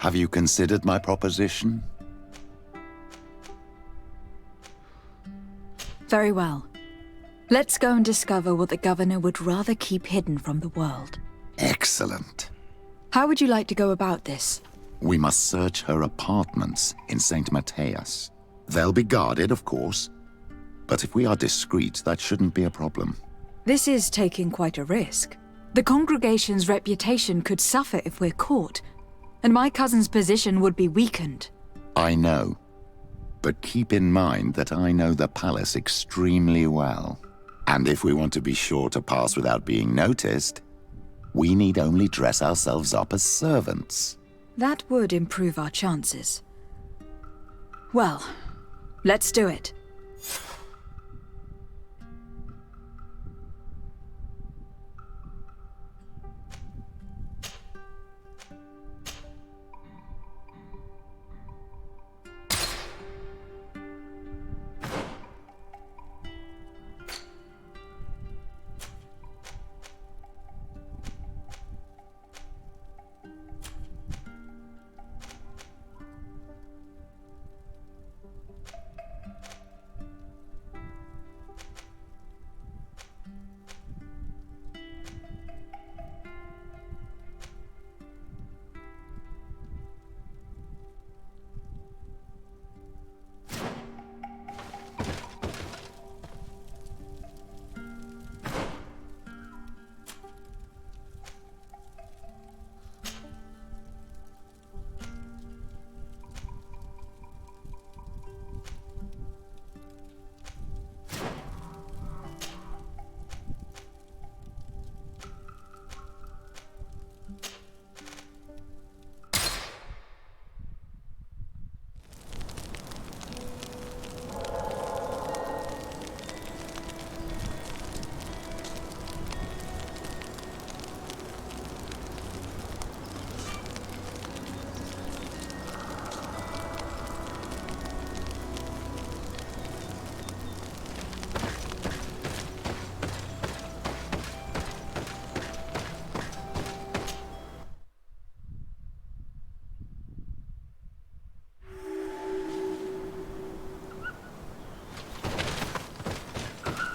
Have you considered my proposition? Very well. Let's go and discover what the governor would rather keep hidden from the world. Excellent. How would you like to go about this? We must search her apartments in St. Matthias. They'll be guarded, of course. But if we are discreet, that shouldn't be a problem. This is taking quite a risk. The congregation's reputation could suffer if we're caught, and my cousin's position would be weakened. I know. But keep in mind that I know the palace extremely well. And if we want to be sure to pass without being noticed, we need only dress ourselves up as servants. That would improve our chances. Well, let's do it.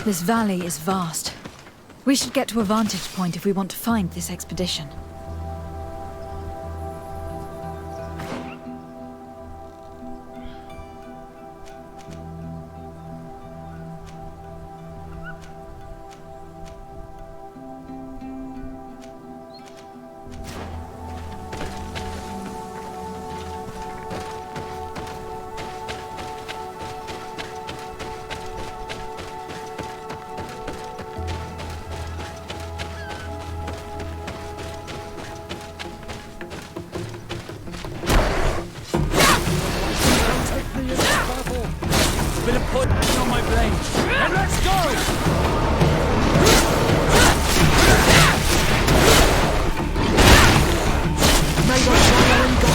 This valley is vast. We should get to a vantage point if we want to find this expedition. Bit of poison on my blade. And let's go! Made us fire and go.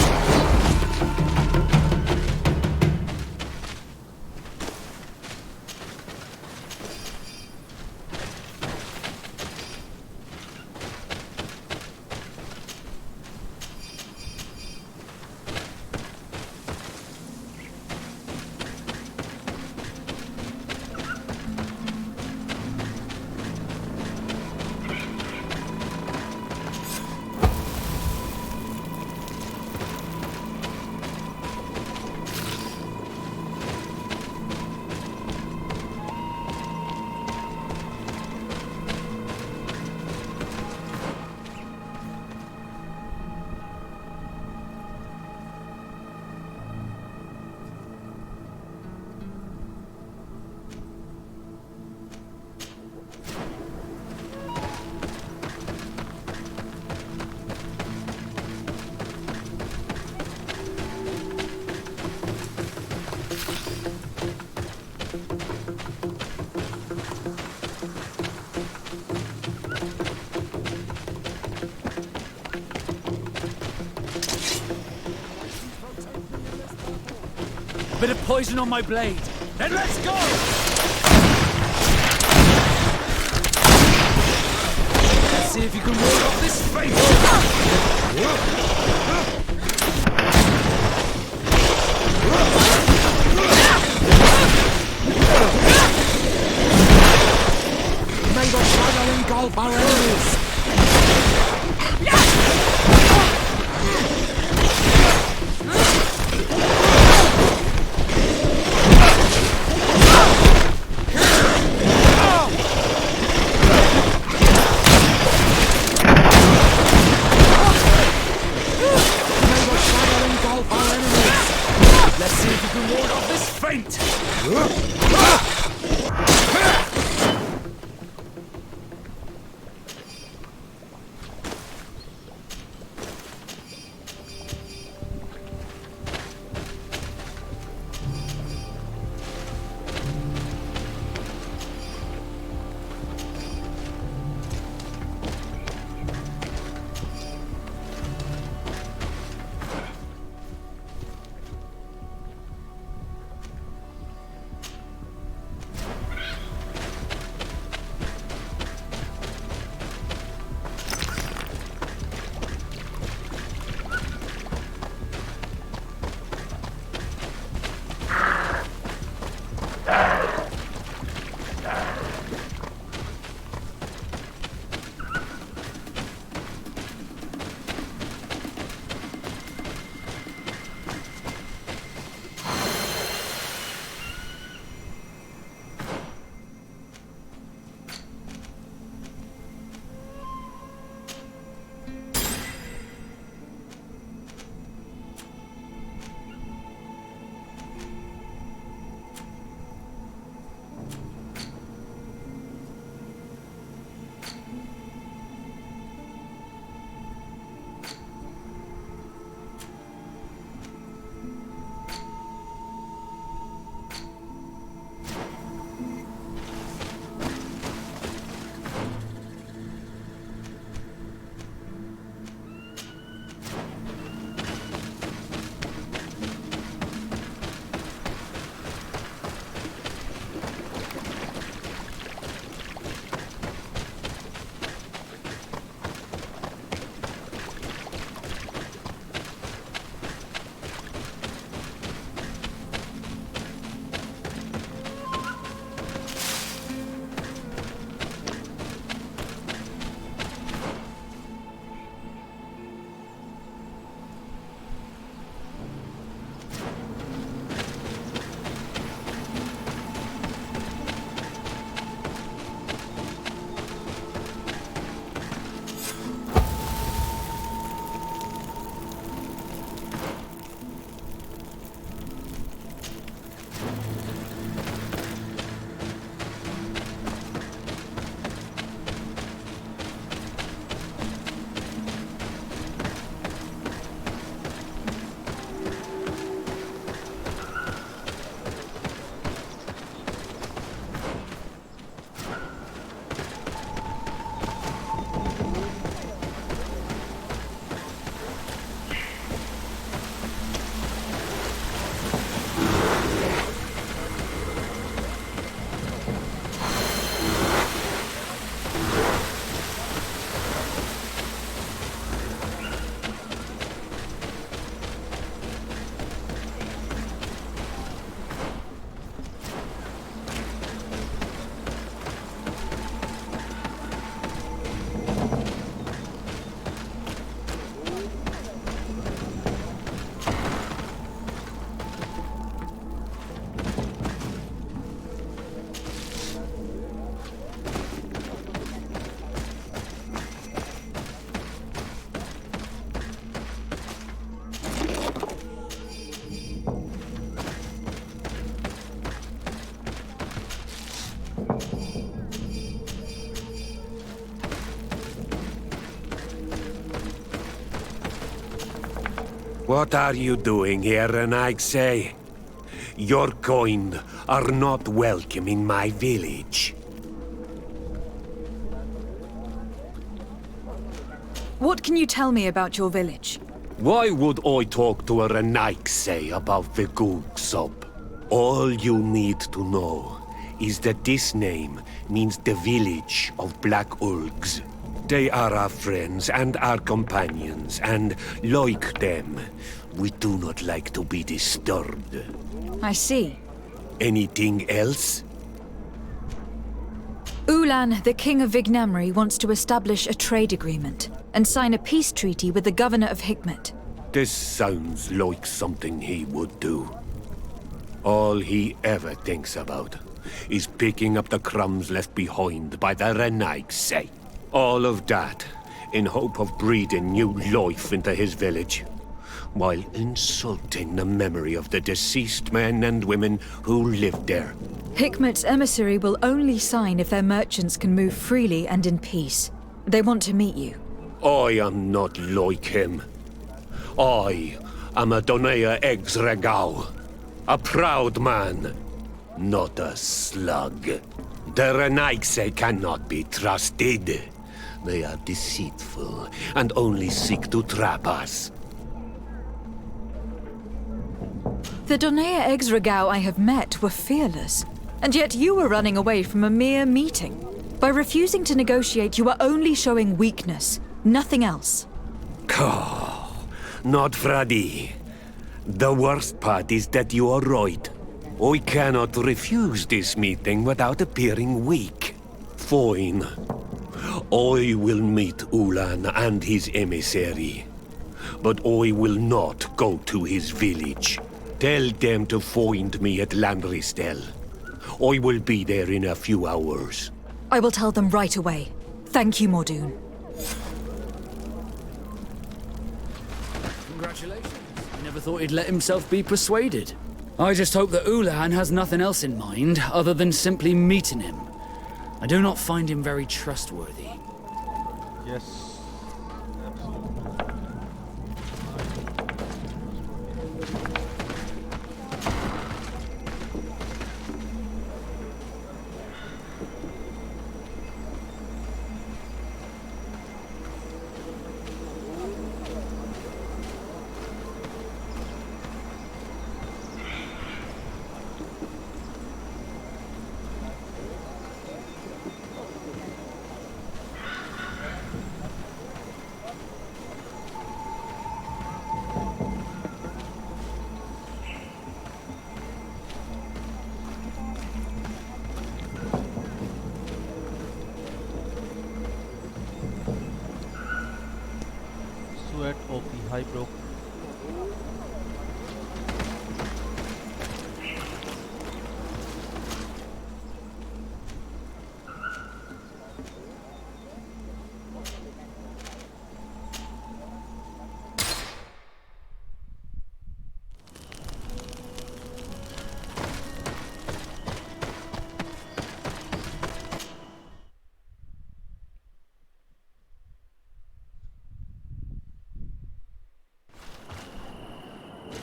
Bit of poison on my blade. Then let's go! Let's see if you can ward off this fate. engulf our enemies! Let's see if you can ward off this feint! What are you doing here, Renaigsay? Your kind are not welcome in my village. What can you tell me about your village? Why would I talk to a Renaigsay about the Googsub? All you need to know is that this name means the village of Black Ulgs. They are our friends and our companions, and like them, we do not like to be disturbed. I see. Anything else? Ulan, the king of Vignamri, wants to establish a trade agreement and sign a peace treaty with the governor of Hikmet. This sounds like something he would do. All he ever thinks about is picking up the crumbs left behind by the Renaigse. All of that in hope of breathing new life into his village, while insulting the memory of the deceased men and women who lived there. Hikmet's emissary will only sign if their merchants can move freely and in peace. They want to meet you. I am not like him. I am a Donea Exregau, a proud man, not a slug. The Renaigse cannot be trusted. They are deceitful and only seek to trap us. The Donea Exregau I have met were fearless, and yet you were running away from a mere meeting. By refusing to negotiate, you are only showing weakness, nothing else. Not Prodigy. The worst part is that you are right. I cannot refuse this meeting without appearing weak. Fine. I will meet Ulan and his emissary. But I will not go to his village. Tell them to find me at Landristel. I will be there in a few hours. I will tell them right away. Thank you, Mordoon. Congratulations. He never thought he'd let himself be persuaded. I just hope that Ulan has nothing else in mind other than simply meeting him. I do not find him very trustworthy. Yes, absolutely. Sweat OP, hi bro.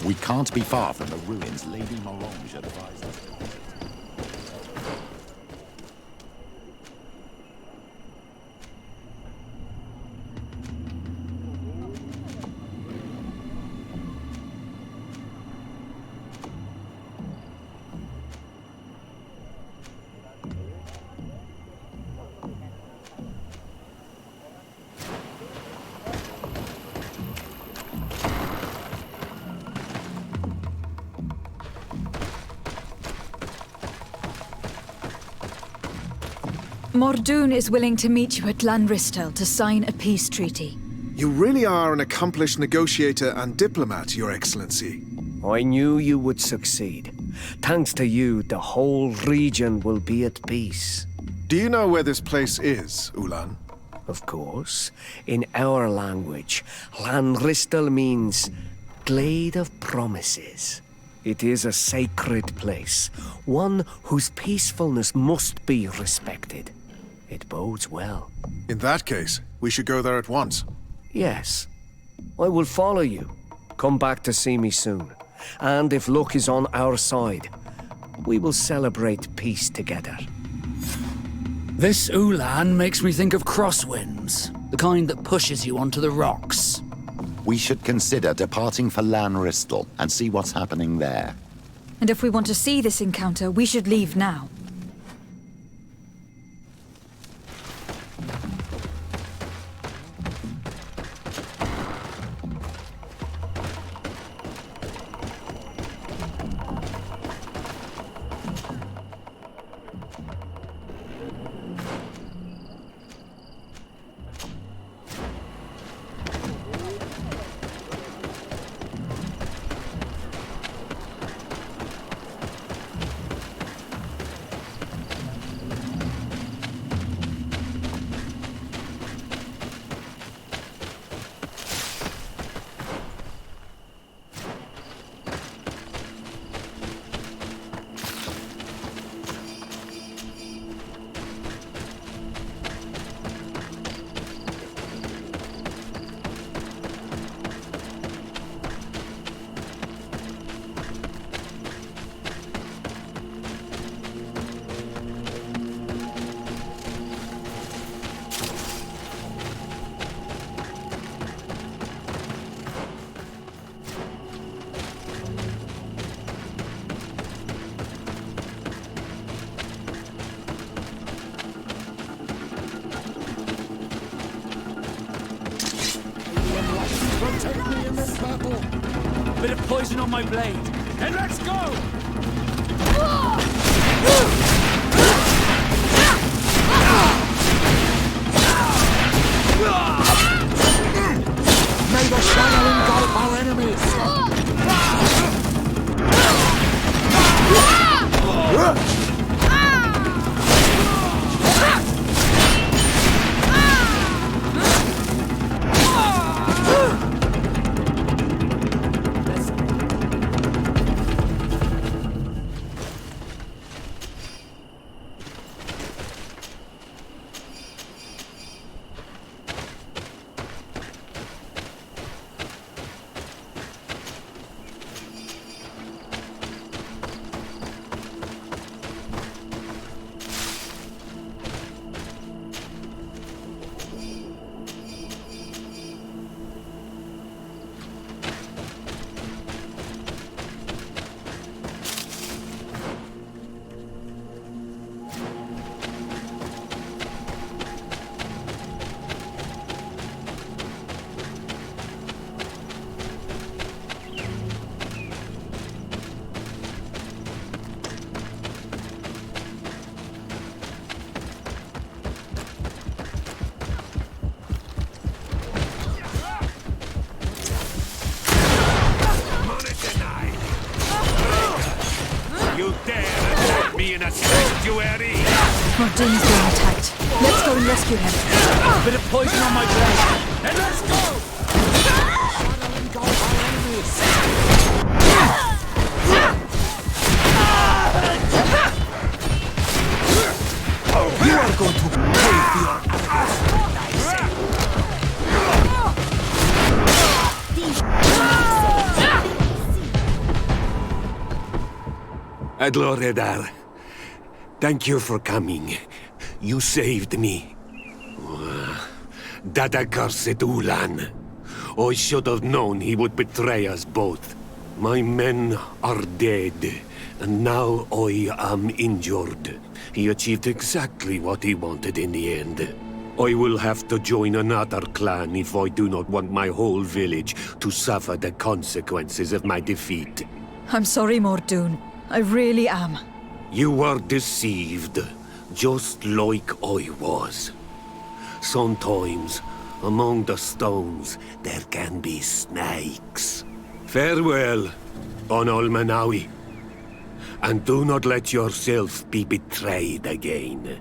We can't be far from the ruins Lady Morange advised us. Mordoon is willing to meet you at Lanristel to sign a peace treaty. You really are an accomplished negotiator and diplomat, Your Excellency. I knew you would succeed. Thanks to you, the whole region will be at peace. Do you know where this place is, Ulan? Of course. In our language, Lanristel means Glade of Promises. It is a sacred place, one whose peacefulness must be respected. It bodes well. In that case, we should go there at once. Yes. I will follow you. Come back to see me soon. And if luck is on our side, we will celebrate peace together. This Ulan makes me think of crosswinds, the kind that pushes you onto the rocks. We should consider departing for Lanristel and see what's happening there. And if we want to see this encounter, we should leave now. bit of poison on my blade, and let's go! May the shadow engulf our enemies! You dare attack me in a sanctuary? Mordoon's being attacked. Let's go and rescue him. A bit of poison on my blade, and let's go! Shadow engulf our enemies! You are going to pay for your Adloredar, thank you for coming. You saved me. That accursed Ulan. I should have known he would betray us both. My men are dead, and now I am injured. He achieved exactly what he wanted in the end. I will have to join another clan if I do not want my whole village to suffer the consequences of my defeat. I'm sorry, Mordoon. I really am. You were deceived, just like I was. Sometimes, among the stones, there can be snakes. Farewell, on Almanawi. And do not let yourself be betrayed again.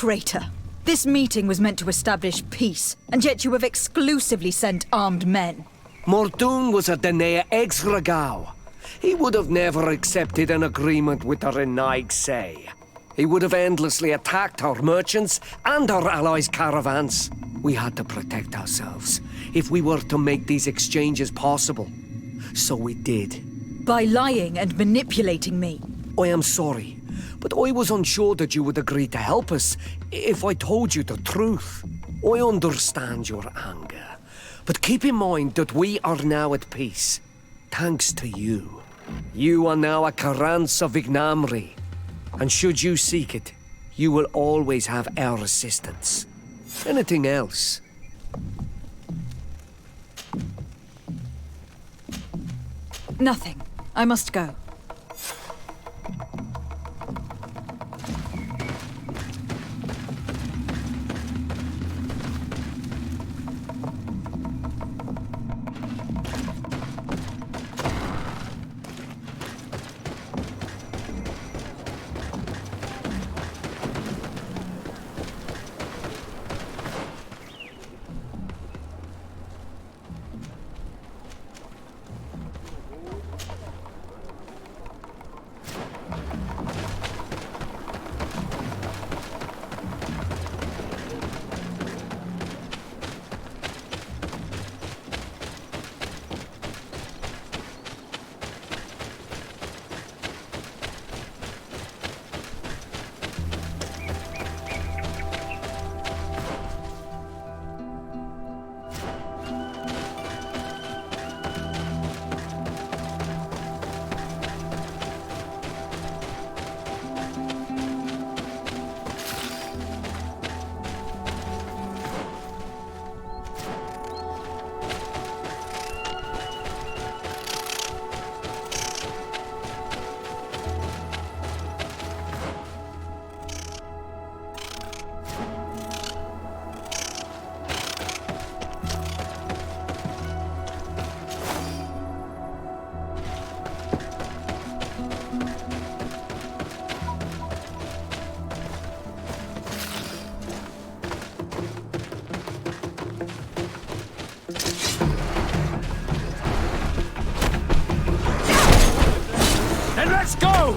Traitor! This meeting was meant to establish peace, and yet you have exclusively sent armed men. Mordoon was a Danae ex-Regau. He would have never accepted an agreement with the Renaig Say. He would have endlessly attacked our merchants and our allies' caravans. We had to protect ourselves if we were to make these exchanges possible. So we did. By lying and manipulating me. I am sorry, but I was unsure that you would agree to help us if I told you the truth. I understand your anger, but keep in mind that we are now at peace, thanks to you. You are now a Karans of Ignamri, and should you seek it, you will always have our assistance. Anything else? Nothing. I must go. Let's go!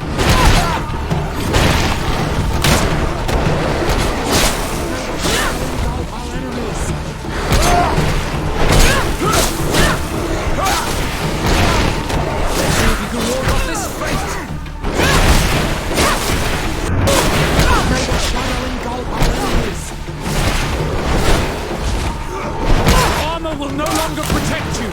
Armor will no longer protect you!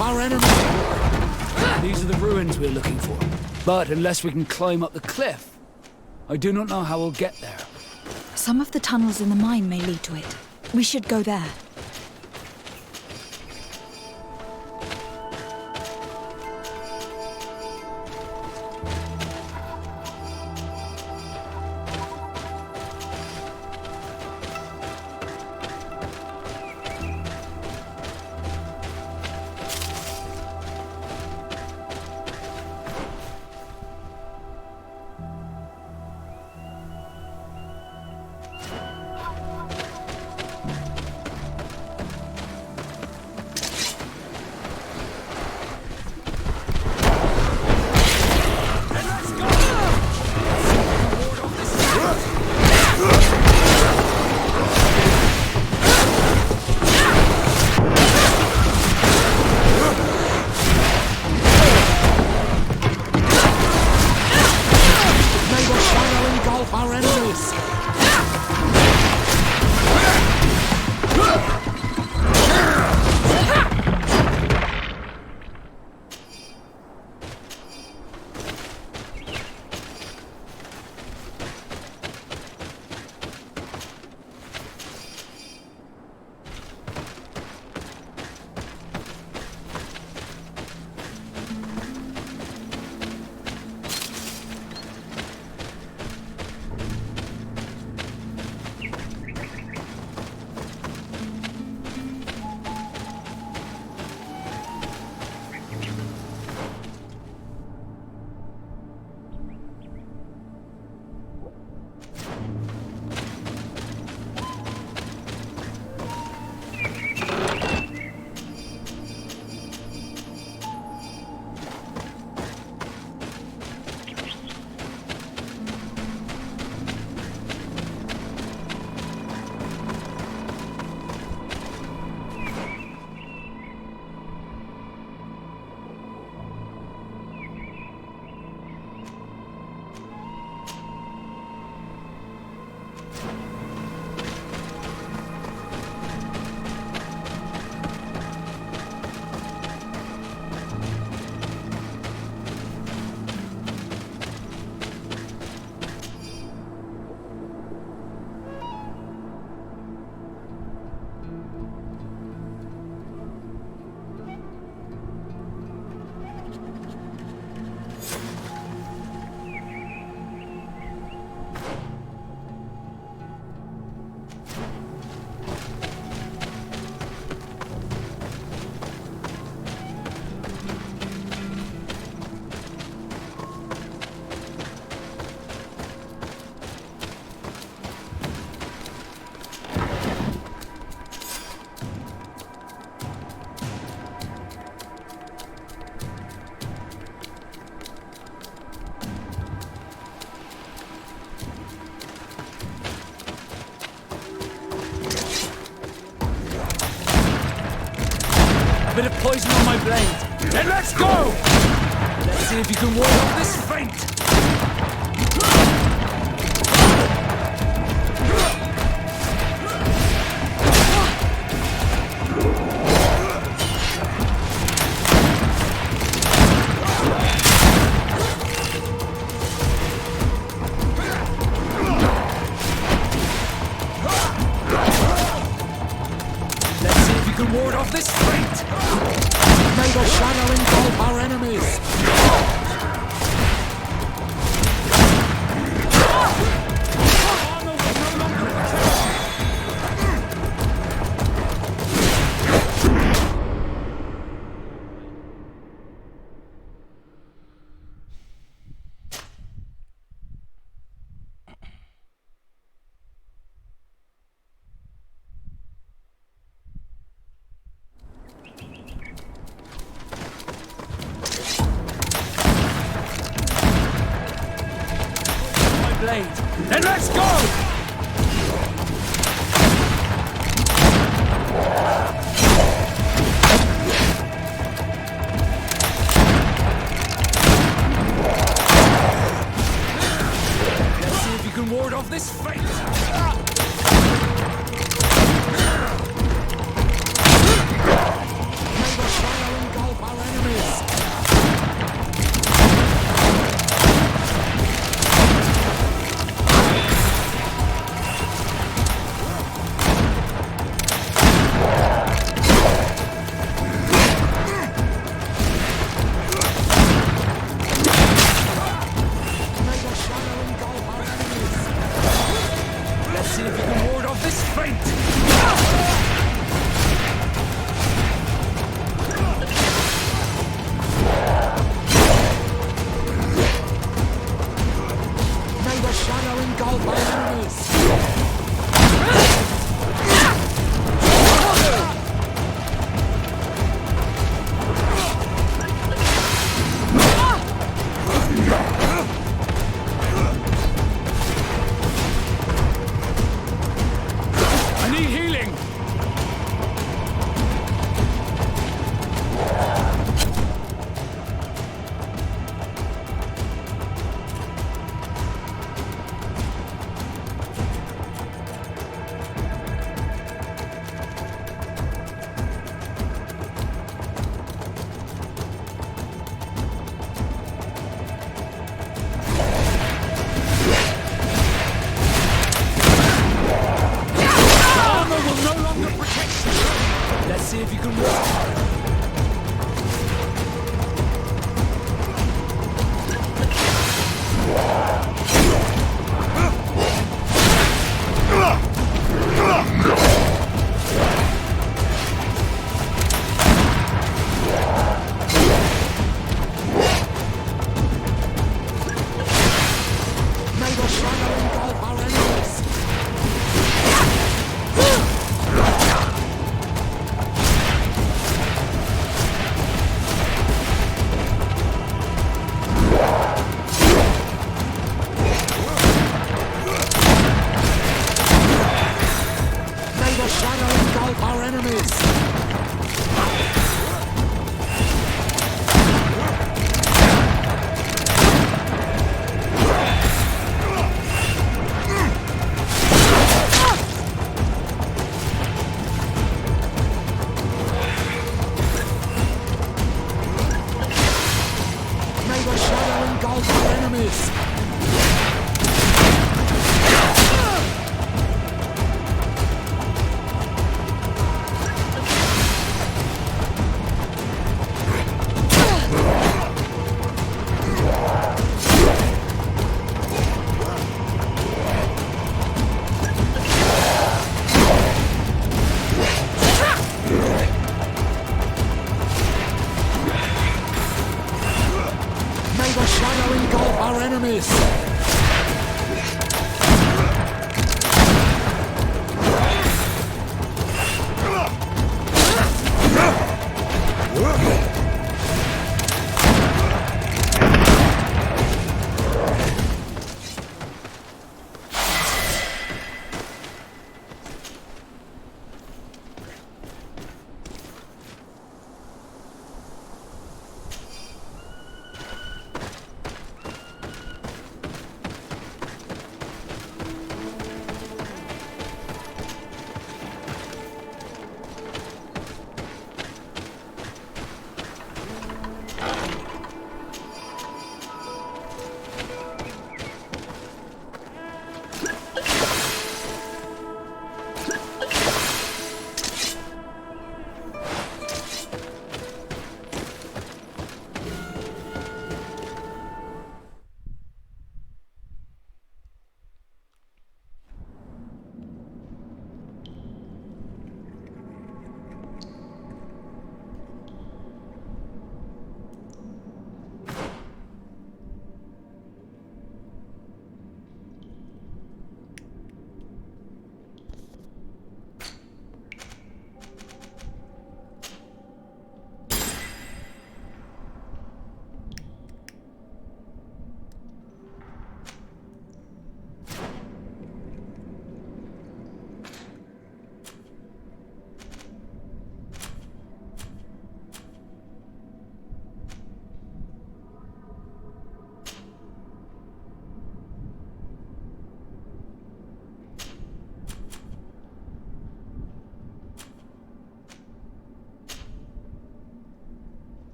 Our enemy. These are the ruins we're looking for. But unless we can climb up the cliff, I do not know how we'll get there. Some of the tunnels in the mine may lead to it. We should go there. poison on my blade. Then let's go! Let's see if you can ward off this feint. Ward off this feint! May the shadow engulf our enemies! Then let's go! Let's see if you can ward off this fate. May the shadow engulf our enemies!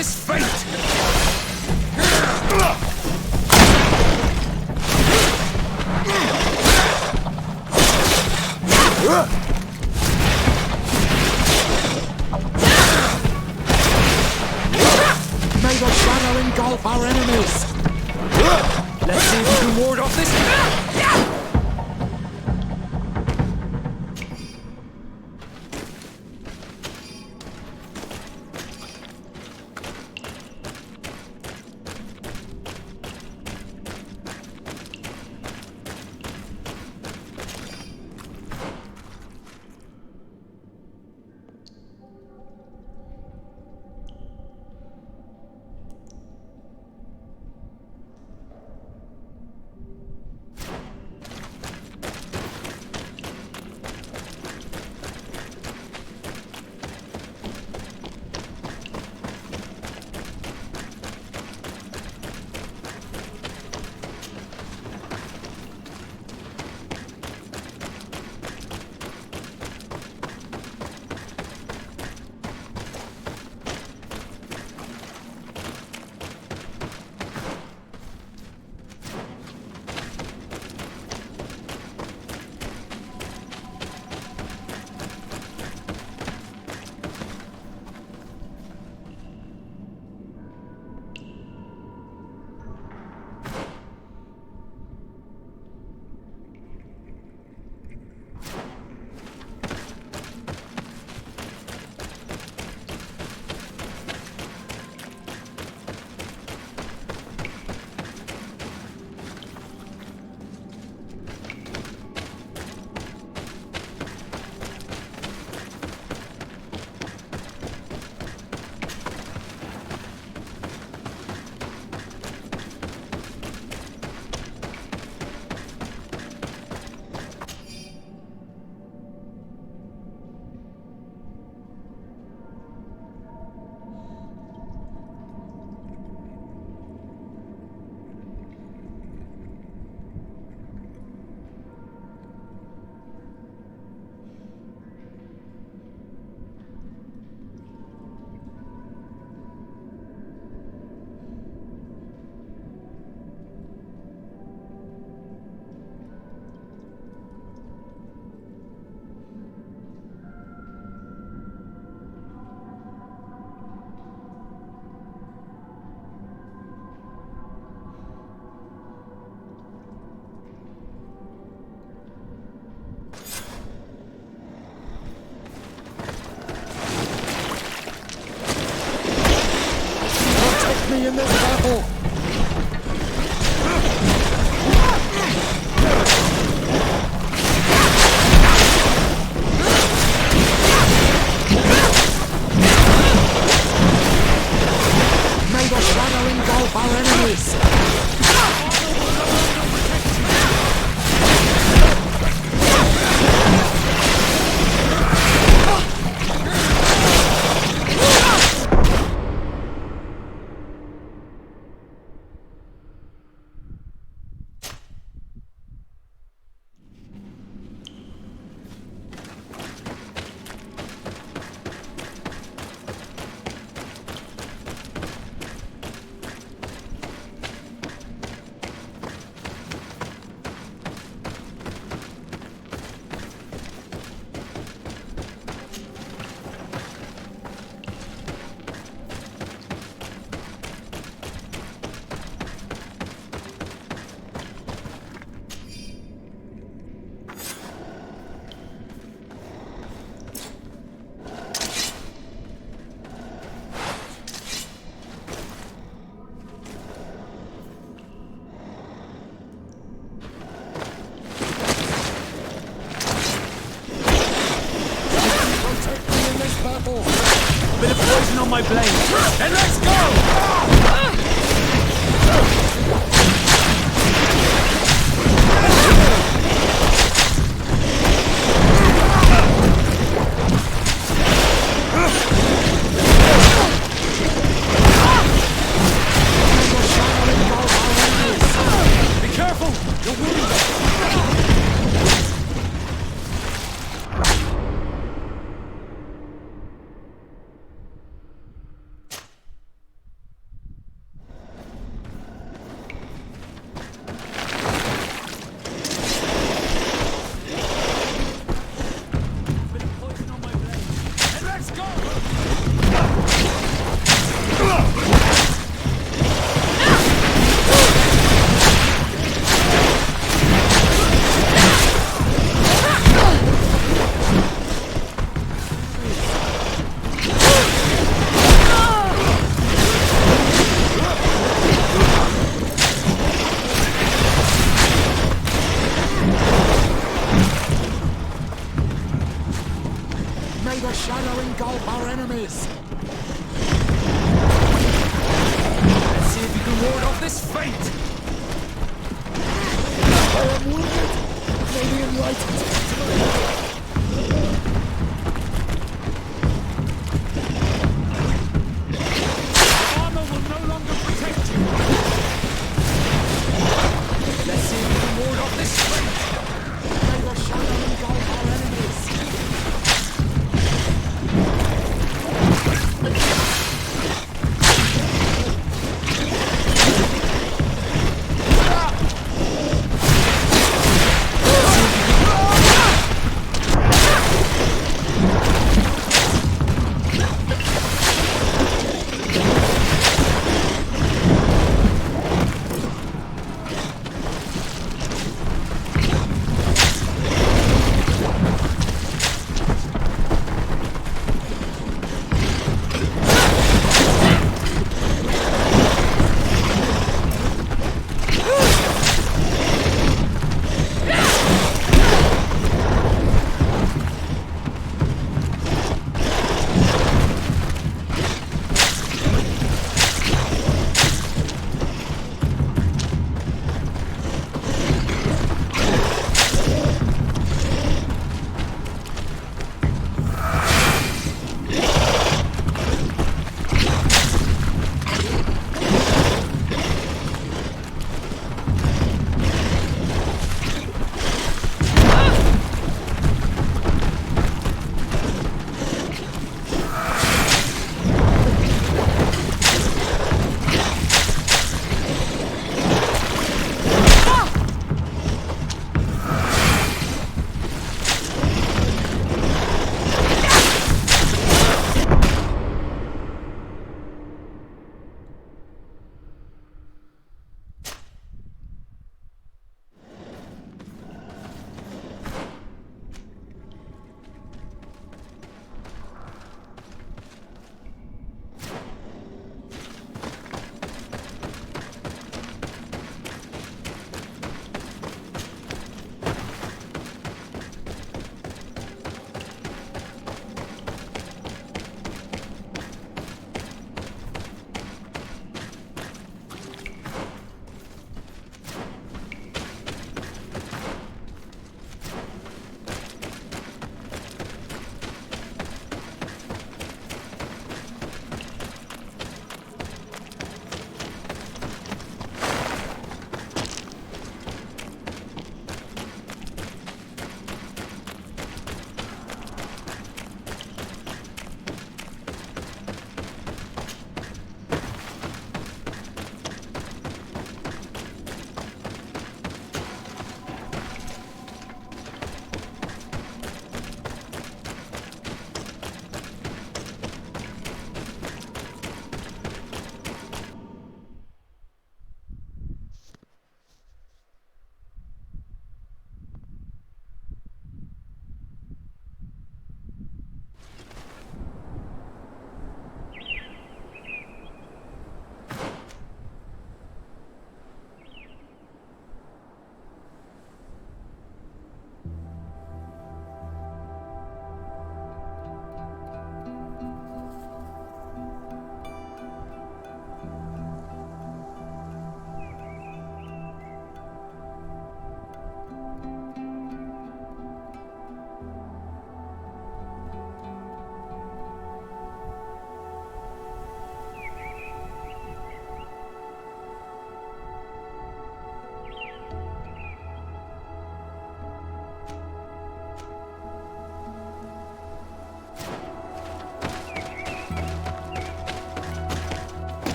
this fate! May the shadow engulf our enemies! Let's see if we can ward off this... Me in this battle! May the shadow engulf our enemies! Bit of poison on my blade. Then let's go! Be careful! You're wounded! May the shadow engulf our enemies! Let's see if you can ward off this fate! I am wounded! May the enlightened Armor will no longer protect you! Let's see if you can ward off this fate! May the shadow engulf our enemies!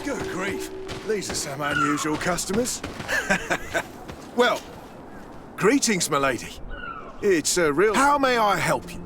Good grief. These are some unusual customers. Well, greetings, milady. It's a real... How may I help you?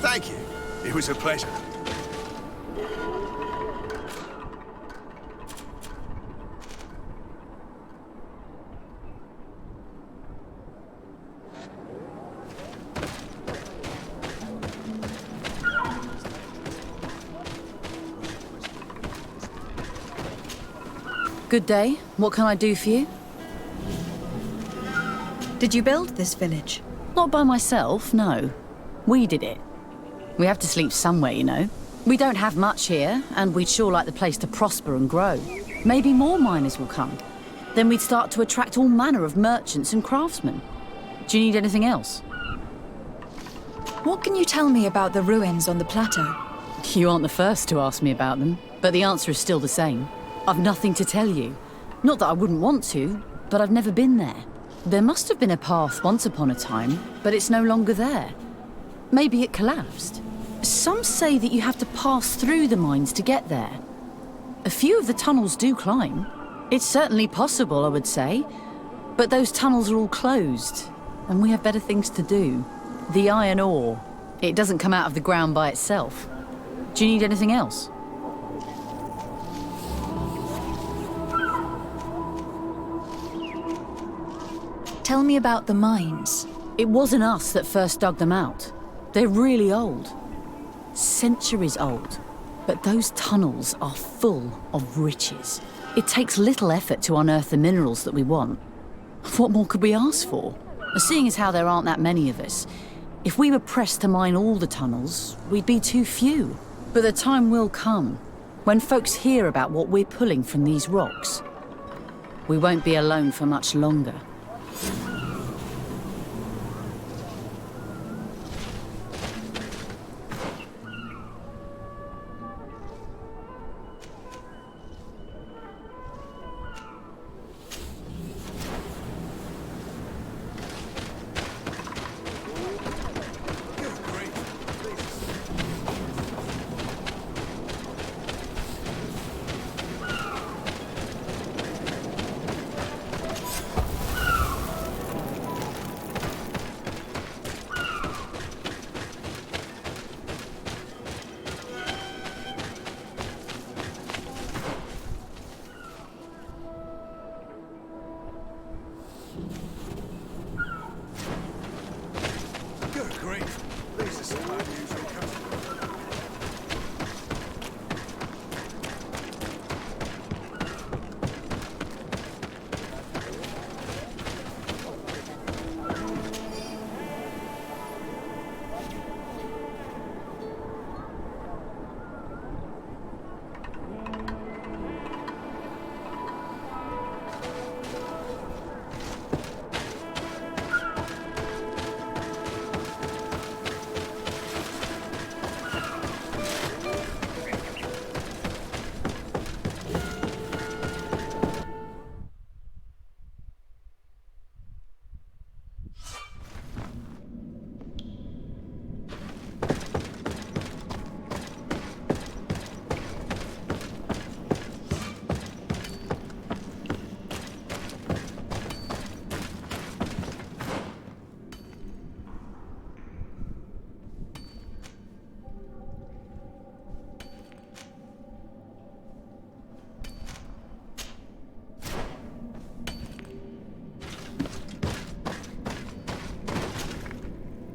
Thank you. It was a pleasure. Good day. What can I do for you? Did you build this village? Not by myself, no. We did it. We have to sleep somewhere, you know. We don't have much here, and we'd sure like the place to prosper and grow. Maybe more miners will come. Then we'd start to attract all manner of merchants and craftsmen. Do you need anything else? What can you tell me about the ruins on the plateau? You aren't the first to ask me about them, but the answer is still the same. I've nothing to tell you. Not that I wouldn't want to, but I've never been there. There must have been a path once upon a time, but it's no longer there. Maybe it collapsed. Some say that you have to pass through the mines to get there. A few of the tunnels do climb. It's certainly possible, I would say. But those tunnels are all closed, and we have better things to do. The iron ore, it doesn't come out of the ground by itself. Do you need anything else? Tell me about the mines. It wasn't us that first dug them out. They're really old. Centuries old. But those tunnels are full of riches. It takes little effort to unearth the minerals that we want. What more could we ask for? Seeing as how there aren't that many of us, if we were pressed to mine all the tunnels, we'd be too few. But the time will come when folks hear about what we're pulling from these rocks. We won't be alone for much longer.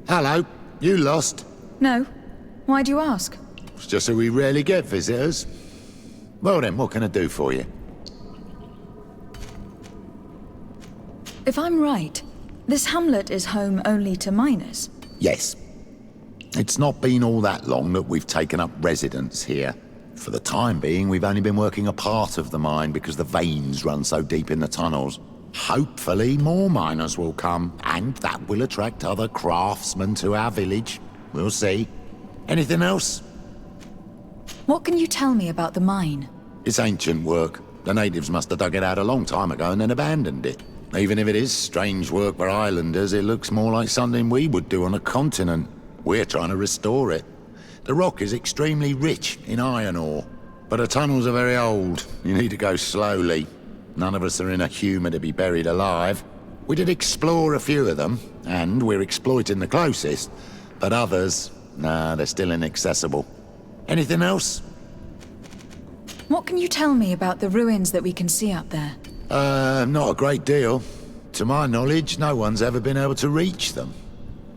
Hello, you lost? No. Why do you ask? It's just that we rarely get visitors. Well then, what can I do for you? If I'm right, this hamlet is home only to miners. Yes. It's not been all that long that we've taken up residence here. For the time being, we've only been working a part of the mine because the veins run so deep in the tunnels. Hopefully, more miners will come, and that will attract other craftsmen to our village. We'll see. Anything else? What can you tell me about the mine? It's ancient work. The natives must have dug it out a long time ago and then abandoned it. Even if it is strange work for islanders, it looks more like something we would do on a continent. We're trying to restore it. The rock is extremely rich in iron ore, but the tunnels are very old. You need to go slowly. None of us are in a humour to be buried alive. We did explore a few of them, and we're exploiting the closest. But others, nah, they're still inaccessible. Anything else? What can you tell me about the ruins that we can see up there? Not a great deal. To my knowledge, no one's ever been able to reach them.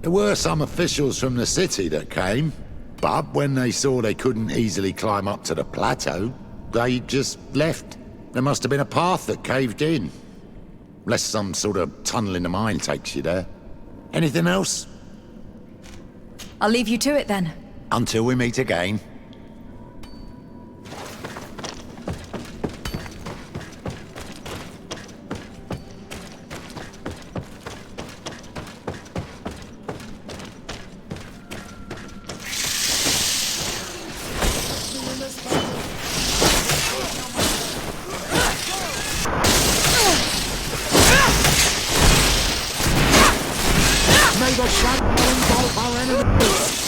There were some officials from the city that came, but when they saw they couldn't easily climb up to the plateau, they just left. There must have been a path that caved in. Unless some sort of tunnel in the mine takes you there. Anything else? I'll leave you to it then. Until we meet again. May the shadow engulf our enemies!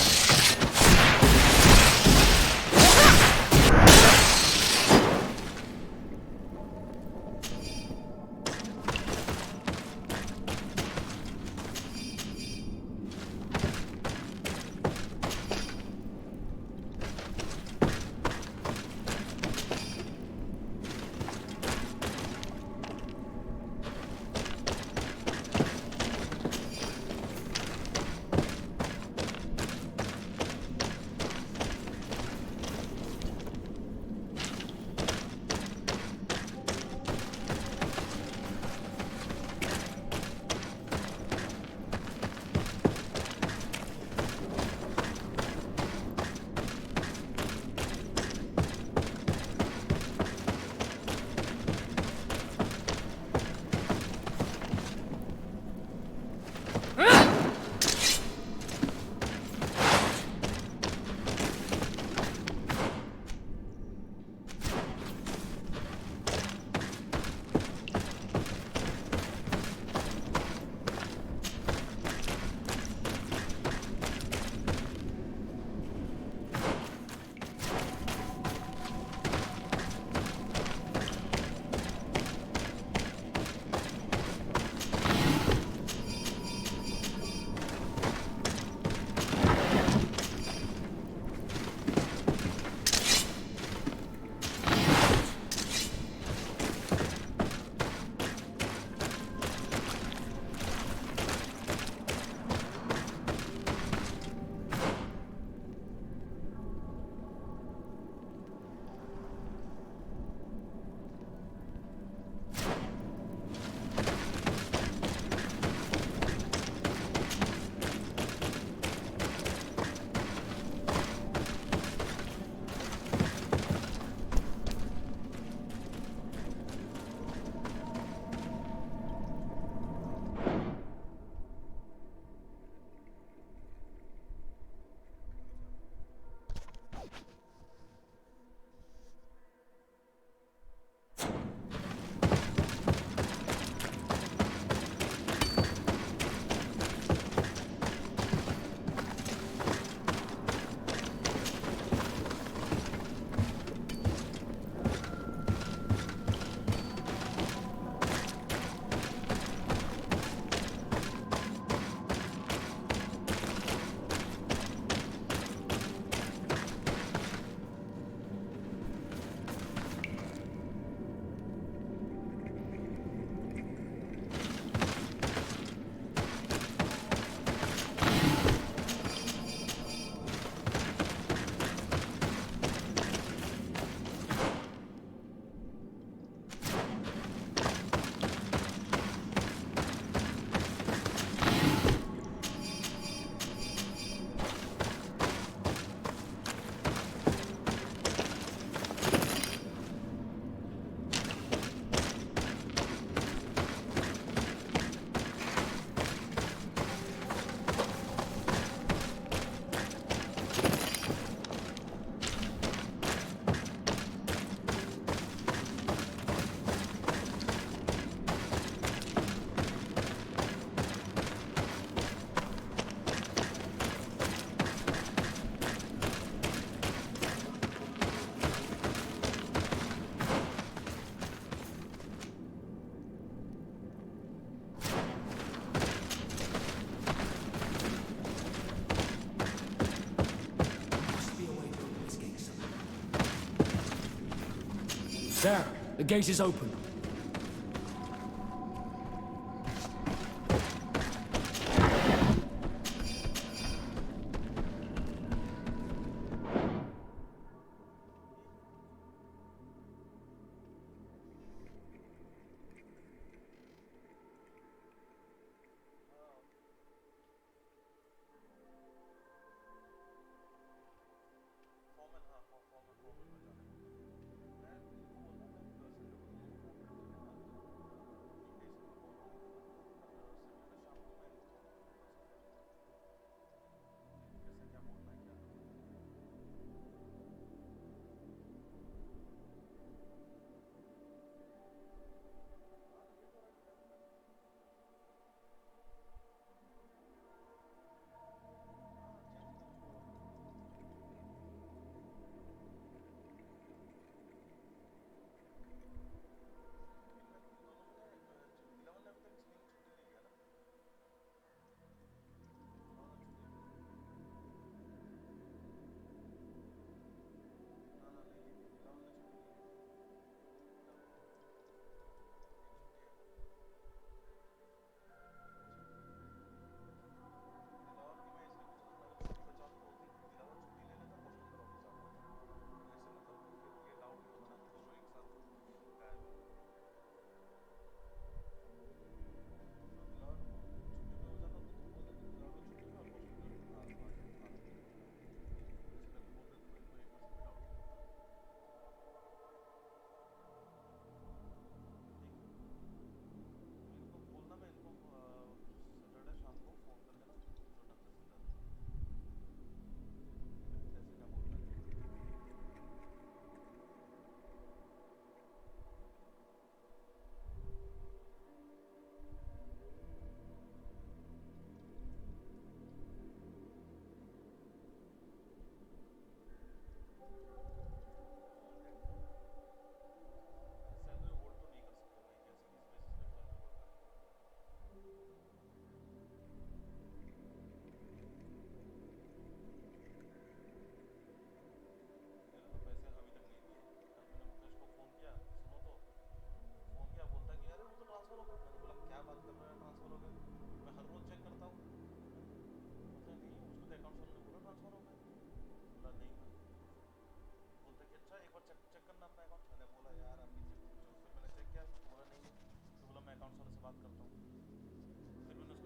There, the gate is open.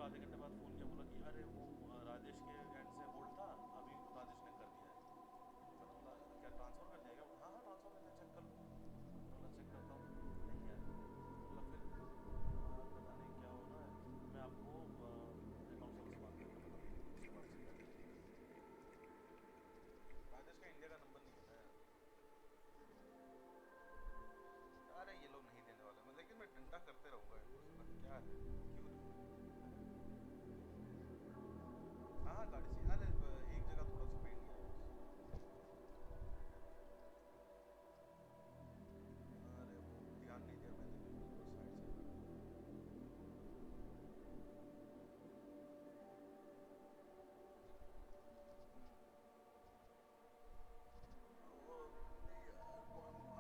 आधे घंटे बाद phone किया, बोला कि अरे वो राजेश के and से होल्ड था, अभी राजेश ने कर दिया है। मैंने बोला क्या ट्रांसफर कर दिया क्या? हाँ हाँ ट्रांसफर कर दिया, चेक कर लो। बोला चेक करता हूँ, नहीं है। बोला फिर पता नहीं क्या हो रहा है, मैं आपको अकाउंट से बात करता हूँ। राजेश का इंडिया का नंबर नहीं है। अरे ये लोग नहीं देने वाले, लेकिन मैं डंडा करते रहूँगा इनको, क्या है क्यों नहीं। हाँ गाड़ी से, अरे एक जगह थोड़ा सा पेंट किया है। अरे वो ध्यान नहीं दिया मैंने, साइड से वो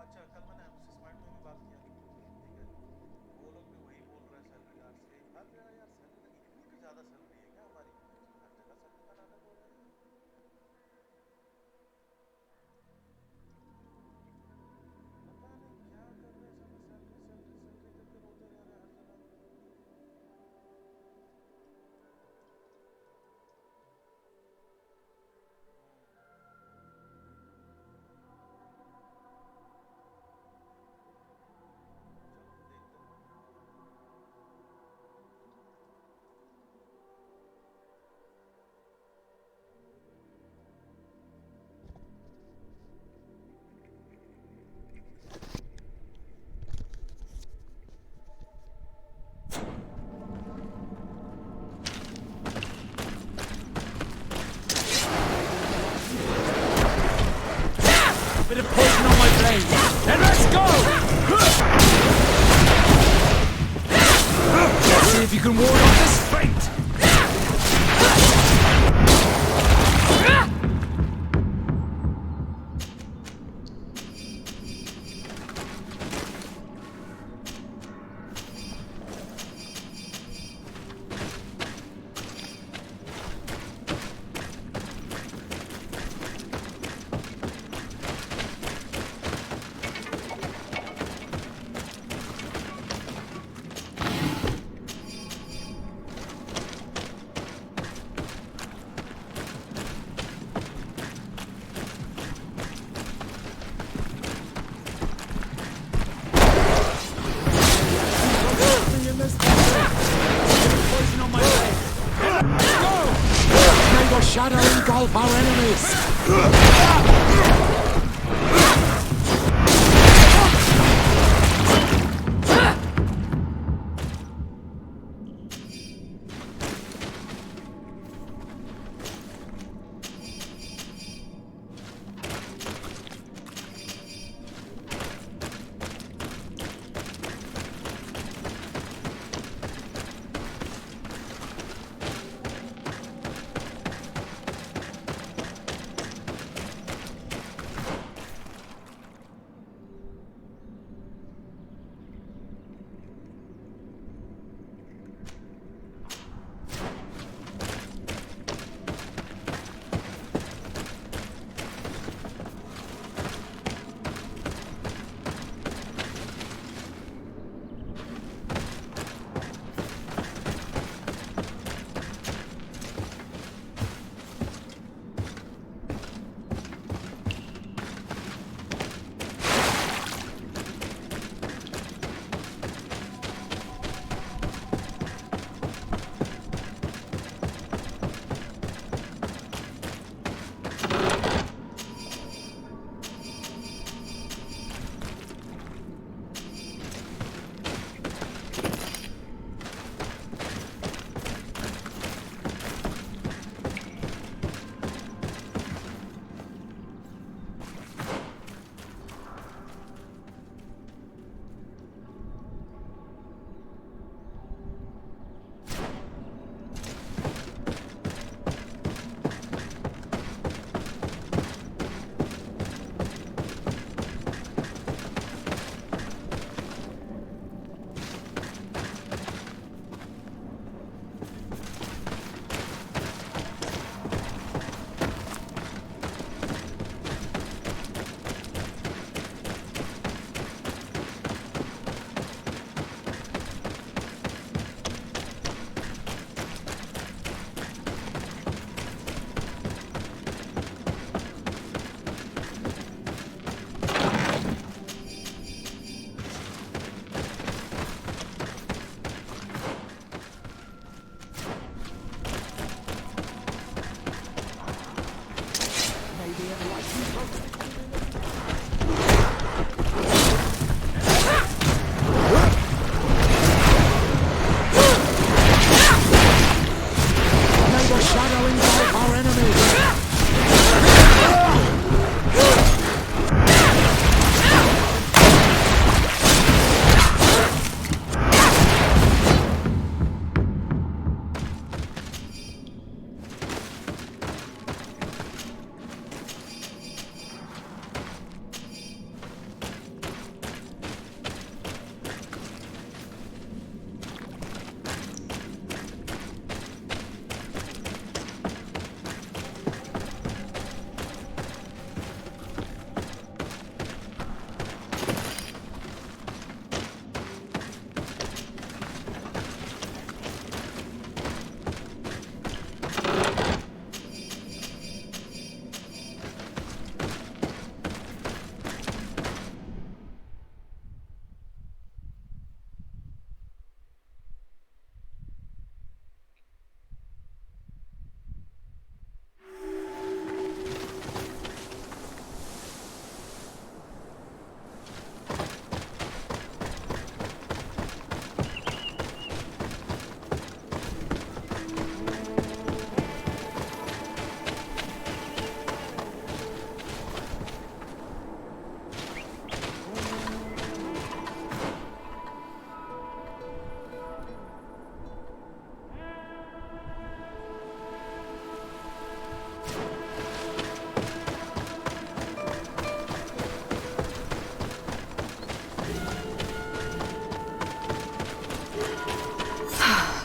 अच्छा कल मैंने स्मार्ट में भी बात किया, ठीक है, वो लोग भी वही बोल रहे हैं सैलरी यार से, अरे यार सैलरी इतनी भी ज़्यादा सैलरी है क्या हमारी, हर जगह सैलरी बढ़ाने बोल रहे हैं। पता नहीं क्या कर रहे हैं, सब सैलरी सैलरी सैलरी करके रोते रह रहे हैं हर जगह। Bit of poison on my blade. Then let's go! Let's see if you can ward off this fate! shadow engulf our enemies!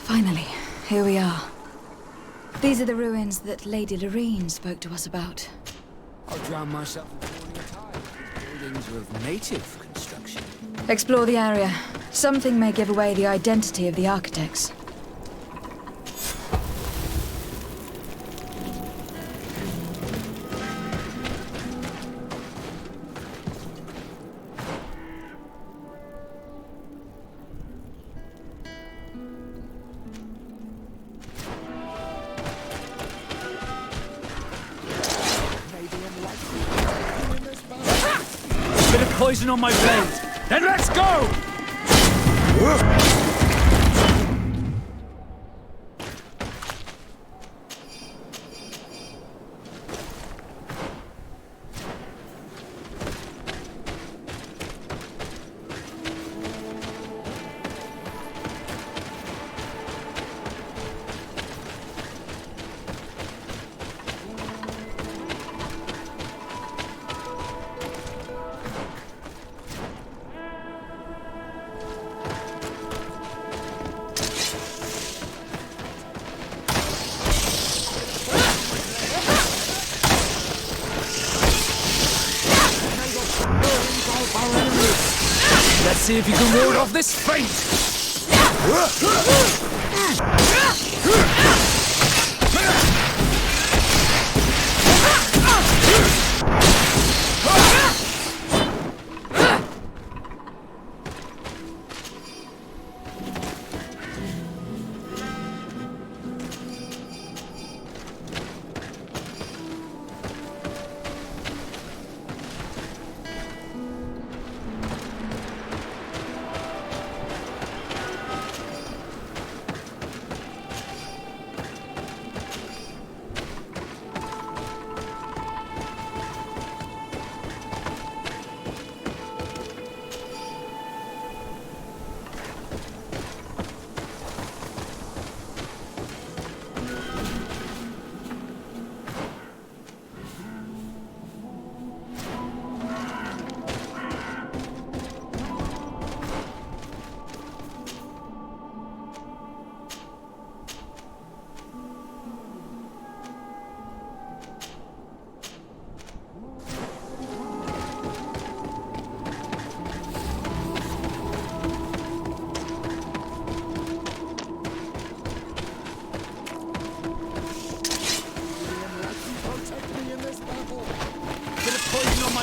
Finally, here we are. These are the ruins that Lady Lorene spoke to us about. I'll drown myself in morning tide. These buildings are of native construction. Explore the area. Something may give away the identity of the architects. Bit of poison on my blade. Then let's go! Let's see if you can ward off this fate!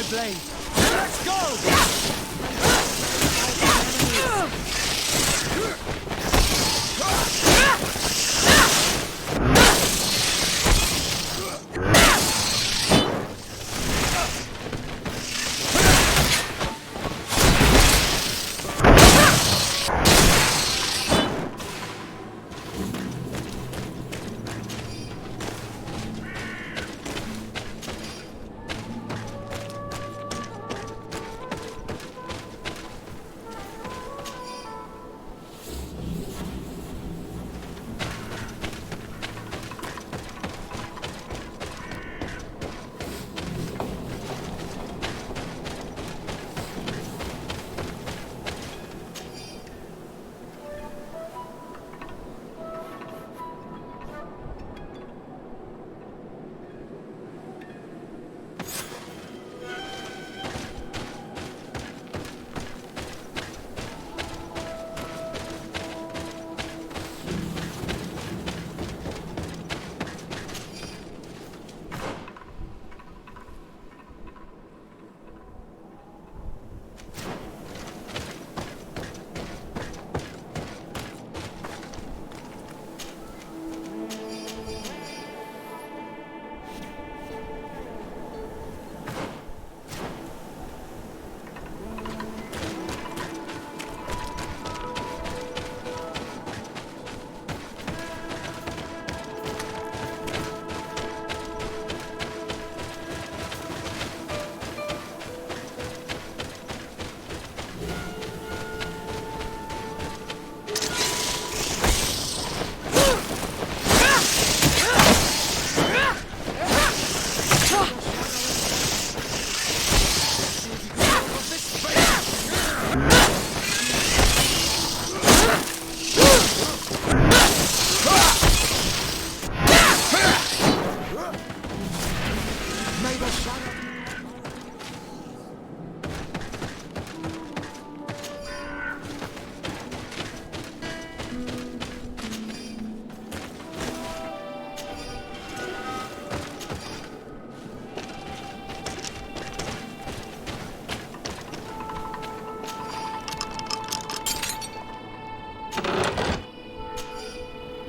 Blade. Let's go!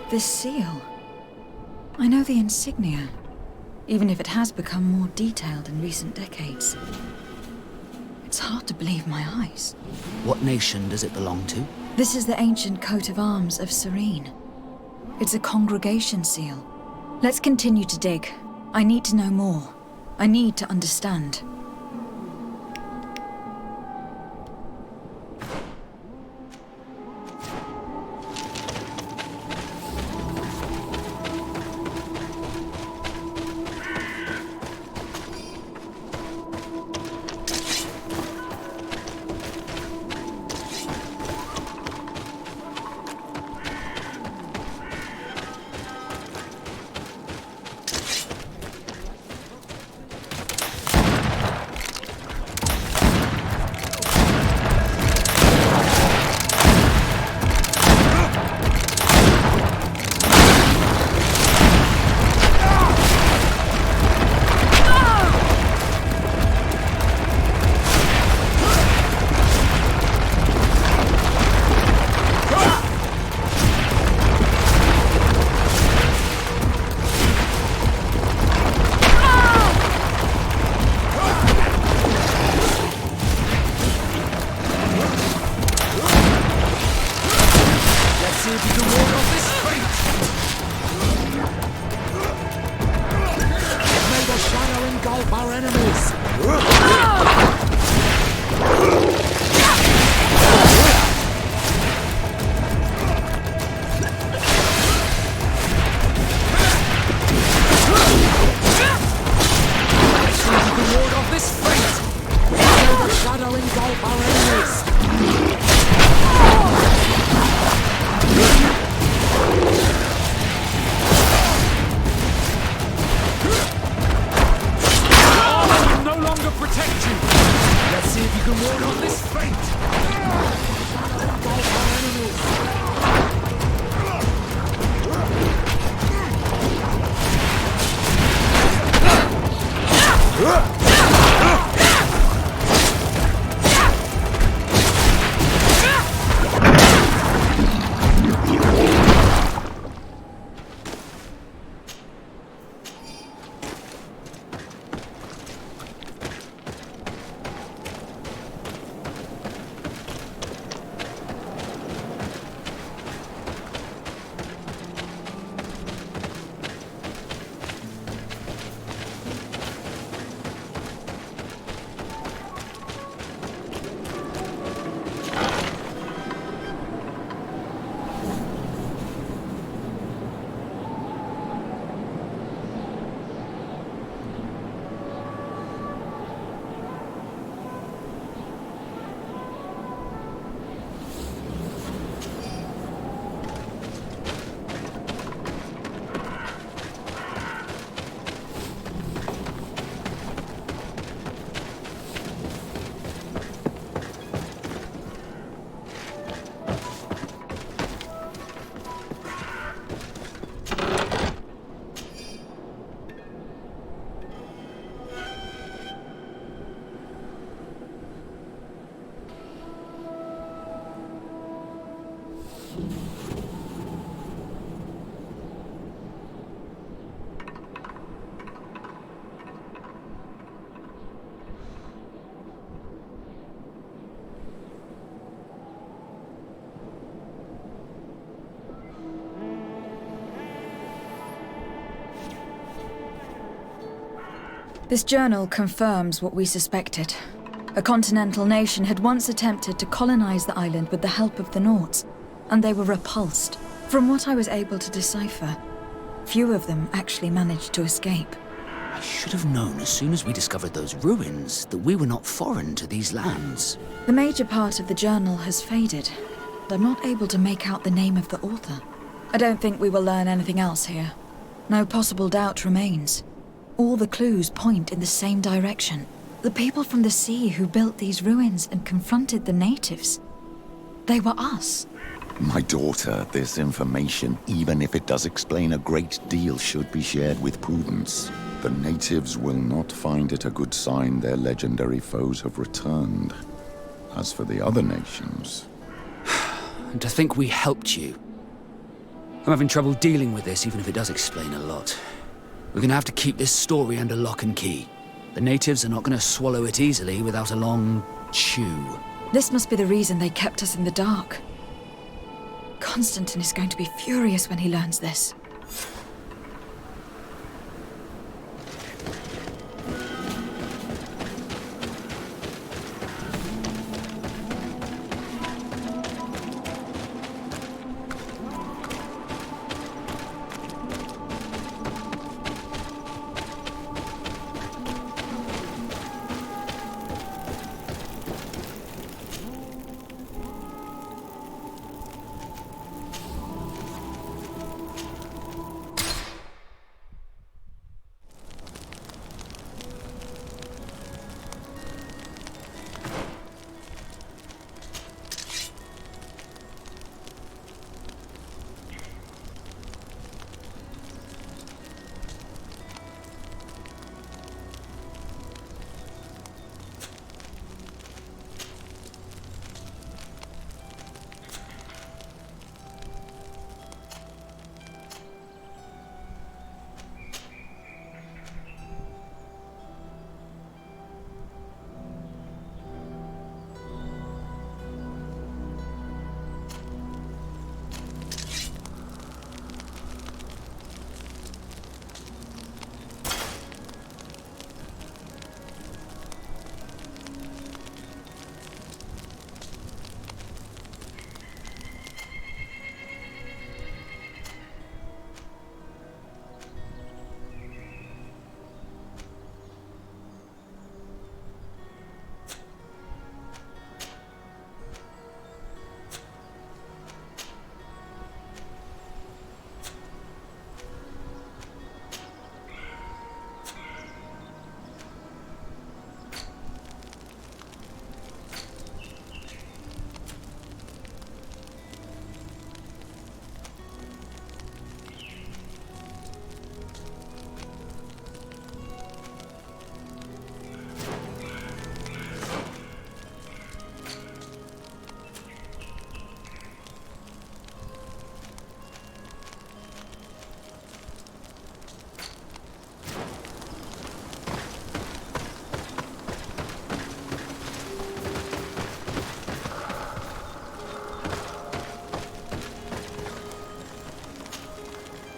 This seal. I know the insignia, even if it has become more detailed in recent decades. It's hard to believe my eyes. What nation does it belong to? This is the ancient coat of arms of Serene. It's a congregation seal. Let's continue to dig. I need to know more. I need to understand. This journal confirms what we suspected. A continental nation had once attempted to colonize the island with the help of the Nauts, and they were repulsed. From what I was able to decipher, few of them actually managed to escape. I should have known as soon as we discovered those ruins that we were not foreign to these lands. The major part of the journal has faded. I'm not able to make out the name of the author. I don't think we will learn anything else here. No possible doubt remains. All the clues point in the same direction. The people from the sea who built these ruins and confronted the natives. They were us. My daughter, this information, even if it does explain a great deal, should be shared with prudence. The natives will not find it a good sign their legendary foes have returned. As for the other nations... And to think we helped you. I'm having trouble dealing with this, even if it does explain a lot. We're gonna have to keep this story under lock and key. The natives are not gonna swallow it easily without a long chew. This must be the reason they kept us in the dark. Constantine is going to be furious when he learns this.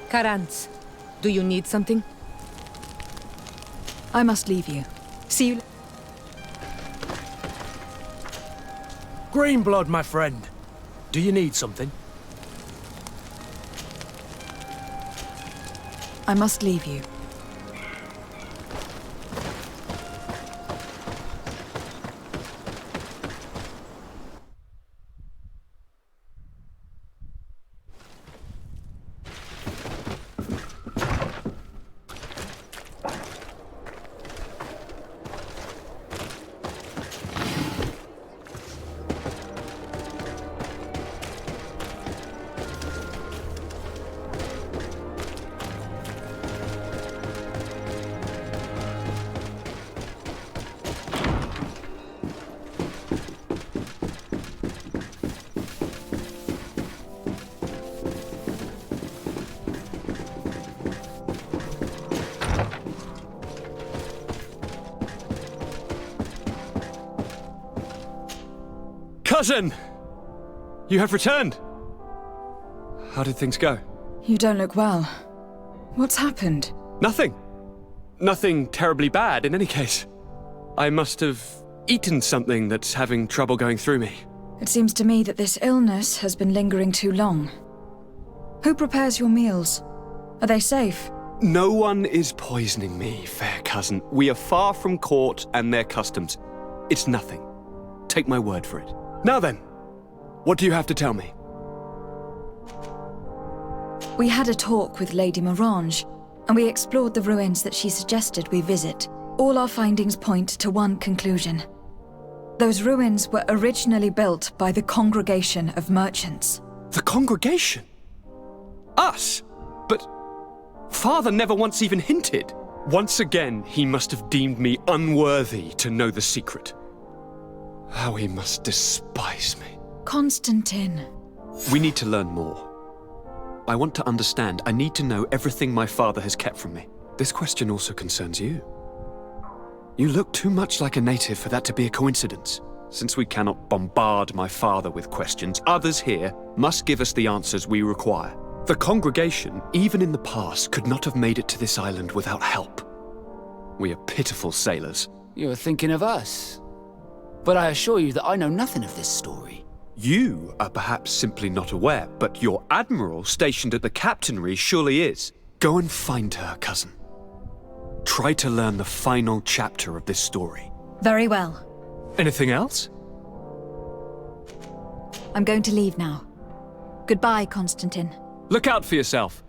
Karantz, do you need something? I must leave you. See you. Greenblood, my friend. Do you need something? I must leave you. Cousin! You have returned! How did things go? You don't look well. What's happened? Nothing. Nothing terribly bad, in any case. I must have eaten something that's having trouble going through me. It seems to me that this illness has been lingering too long. Who prepares your meals? Are they safe? No one is poisoning me, fair cousin. We are far from court and their customs. It's nothing. Take my word for it. Now then, what do you have to tell me? We had a talk with Lady Morange, and we explored the ruins that she suggested we visit. All our findings point to one conclusion. Those ruins were originally built by the Congregation of Merchants. The Congregation? Us? But Father never once even hinted. Once again, he must have deemed me unworthy to know the secret. How he must despise me. Constantine. We need to learn more. I want to understand. I need to know everything my father has kept from me. This question also concerns you. You look too much like a native for that to be a coincidence. Since we cannot bombard my father with questions, others here must give us the answers we require. The congregation, even in the past, could not have made it to this island without help. We are pitiful sailors. You are thinking of us. But I assure you that I know nothing of this story. You are perhaps simply not aware, but your admiral stationed at the captainry surely is. Go and find her, cousin. Try to learn the final chapter of this story. Very well. Anything else? I'm going to leave now. Goodbye, Constantine. Look out for yourself.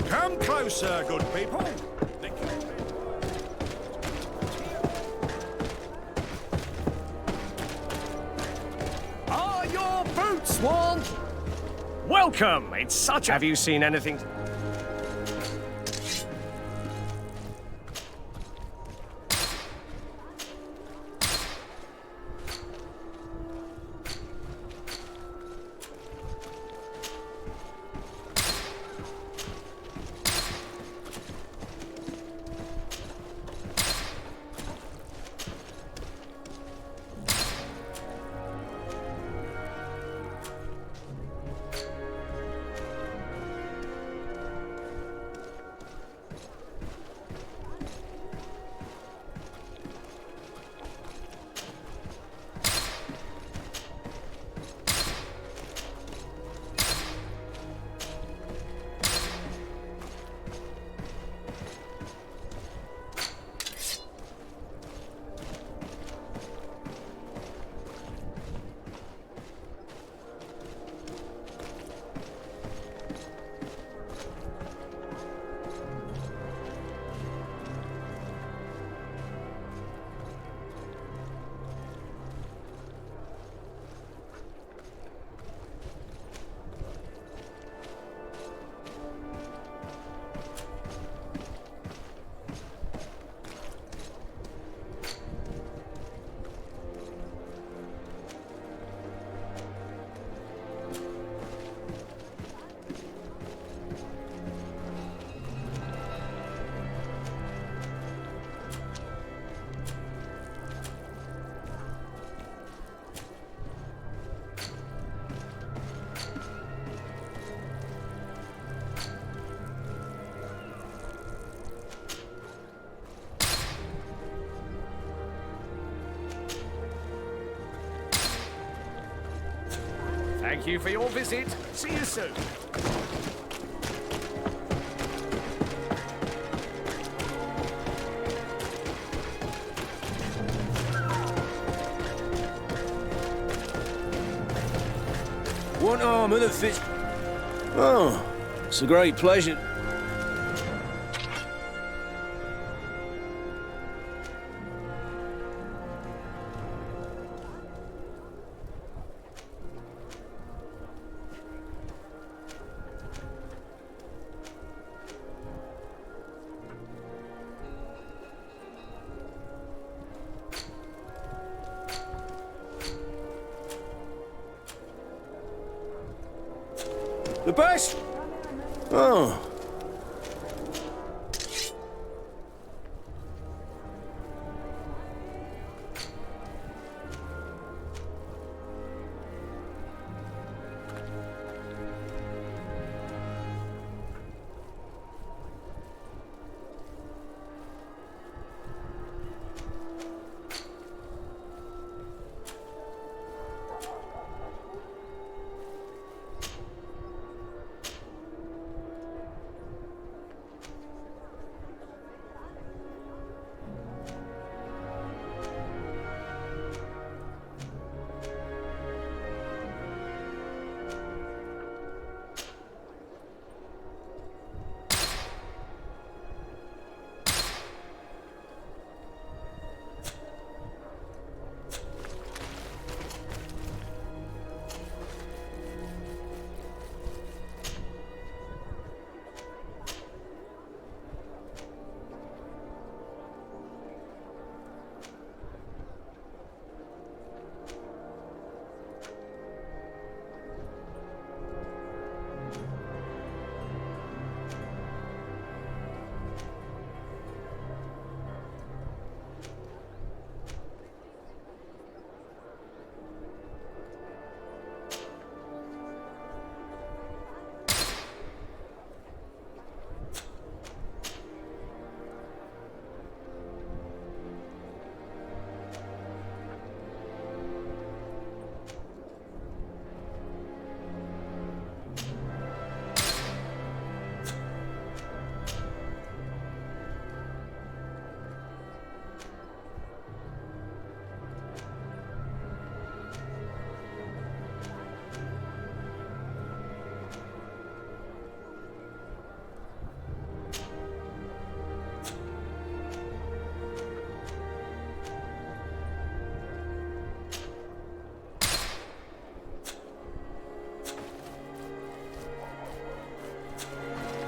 Come closer, good people. Are your boots warm? Welcome! It's such a... Have you seen anything? Thank you for your visit. See you soon. One arm of the fish. Oh, it's a great pleasure. The best? Oh.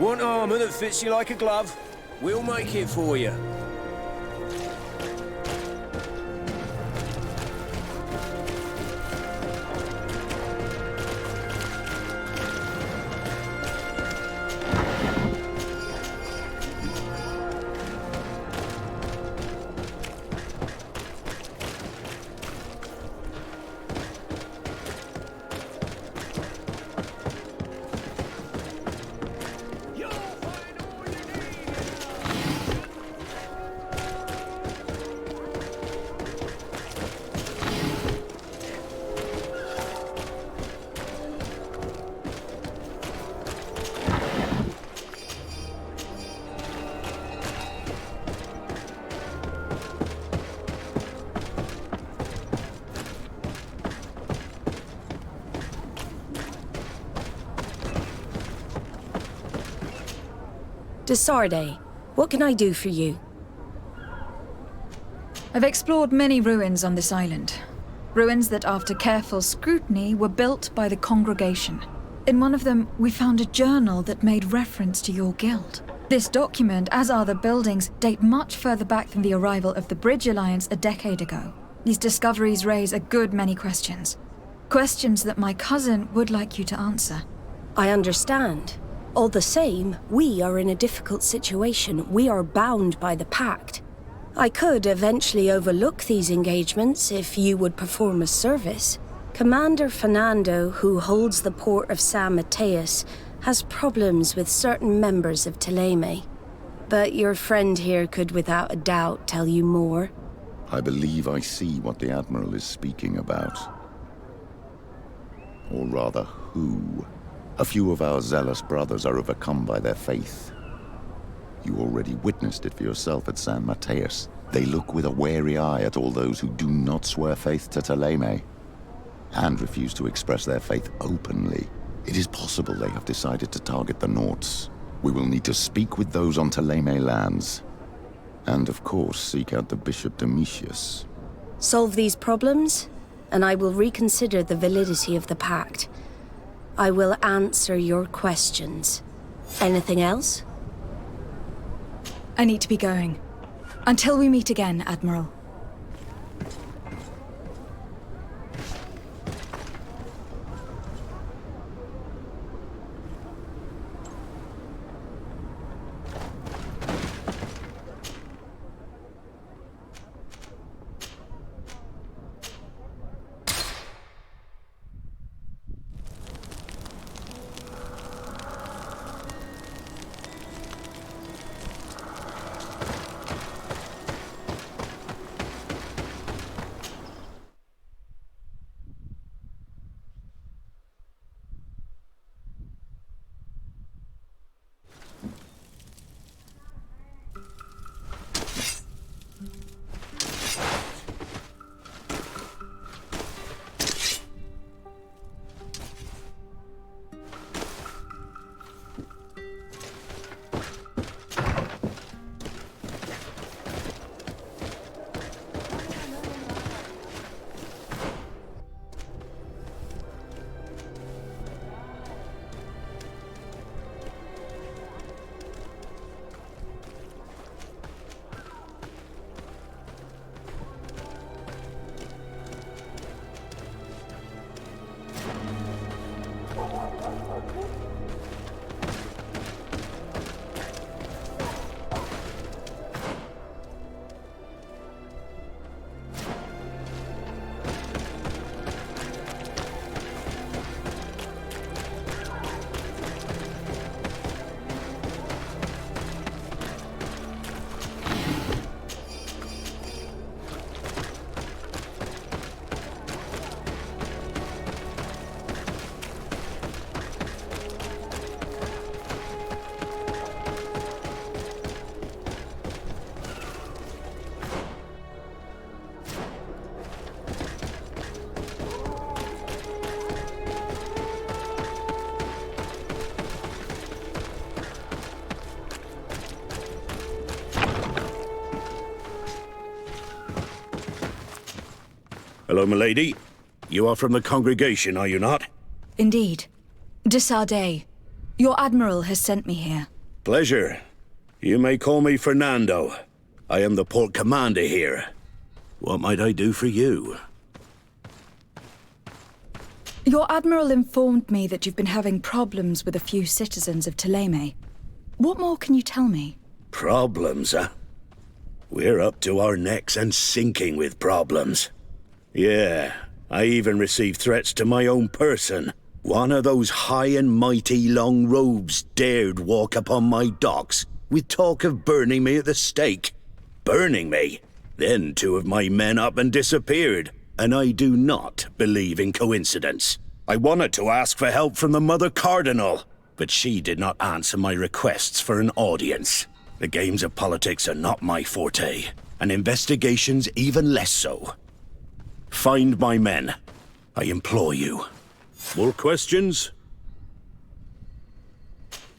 Want armor that fits you like a glove? We'll make it for you. Desarde, what can I do for you? I've explored many ruins on this island. Ruins that, after careful scrutiny, were built by the congregation. In one of them, we found a journal that made reference to your guild. This document, as are the buildings, date much further back than the arrival of the Bridge Alliance a decade ago. These discoveries raise a good many questions. Questions that my cousin would like you to answer. I understand. All the same, we are in a difficult situation. We are bound by the pact. I could eventually overlook these engagements if you would perform a service. Commander Fernando, who holds the port of San Mateus, has problems with certain members of Teleme. But your friend here could without a doubt tell you more. I believe I see what the Admiral is speaking about. Or rather, who. A few of our zealous brothers are overcome by their faith. You already witnessed it for yourself at San Mateus. They look with a wary eye at all those who do not swear faith to Teleme, and refuse to express their faith openly. It is possible they have decided to target the Nauts. We will need to speak with those on Teleme lands, and of course seek out the Bishop Domitius. Solve these problems, and I will reconsider the validity of the pact. I will answer your questions. Anything else? I need to be going. Until we meet again, Admiral. Hello, milady. You are from the congregation, are you not? Indeed. Desarde, Your Admiral has sent me here. Pleasure. You may call me Fernando. I am the port commander here. What might I do for you? Your Admiral informed me that you've been having problems with a few citizens of Thélème. What more can you tell me? Problems, huh? We're up to our necks and sinking with problems. Yeah, I even received threats to my own person. One of those high and mighty long robes dared walk upon my docks with talk of burning me at the stake. Burning me? Then 2 of my men up and disappeared, and I do not believe in coincidence. I wanted to ask for help from the Mother Cardinal, but she did not answer my requests for an audience. The games of politics are not my forte, and investigations even less so. Find my men. I implore you. More questions?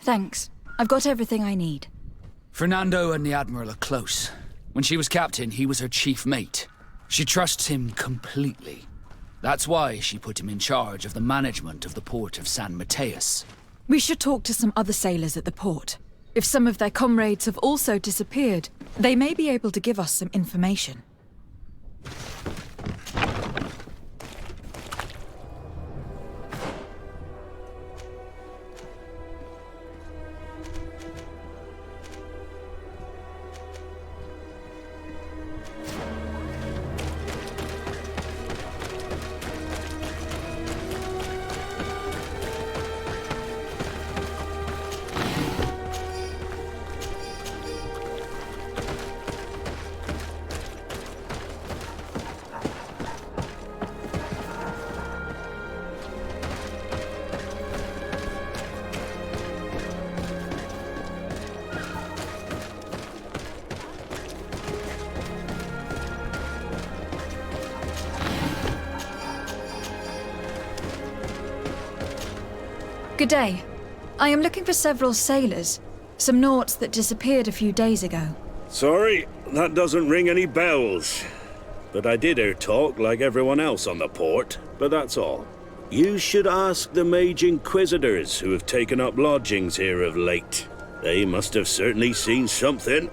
Thanks. I've got everything I need. Fernando and the Admiral are close. When she was captain, he was her chief mate. She trusts him completely. That's why she put him in charge of the management of the port of San Mateus. We should talk to some other sailors at the port. If some of their comrades have also disappeared, they may be able to give us some information. Good day. I am looking for several sailors. Some naughts that disappeared a few days ago. Sorry, that doesn't ring any bells. But I did hear talk like everyone else on the port, but that's all. You should ask the Mage Inquisitors who have taken up lodgings here of late. They must have certainly seen something.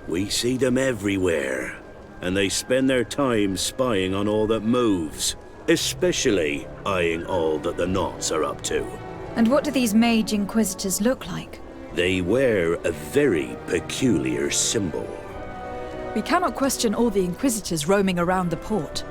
We see them everywhere, and they spend their time spying on all that moves, especially eyeing all that the Naughts are up to. And what do these Mage Inquisitors look like? They wear a very peculiar symbol. We cannot question all the Inquisitors roaming around the port.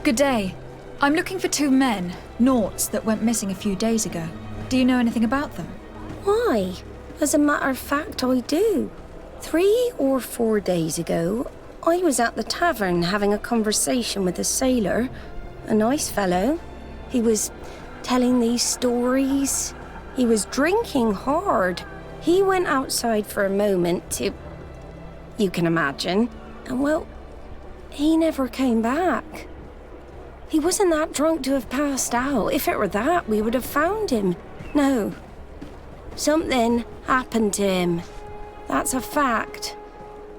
Good day. I'm looking for 2 men, Naughts, that went missing a few days ago. Do you know anything about them? Why? As a matter of fact, I do. 3 or 4 days ago, I was at the tavern having a conversation with a sailor, a nice fellow. He was telling these stories. He was drinking hard. He went outside for a moment to... you can imagine. And well, he never came back. He wasn't that drunk to have passed out. If it were that, we would have found him. No. Something happened to him. That's a fact.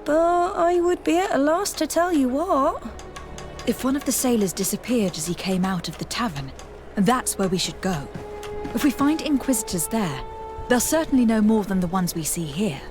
But I would be at a loss to tell you what. If one of the sailors disappeared as he came out of the tavern, that's where we should go. If we find Inquisitors there, they'll certainly know more than the ones we see here.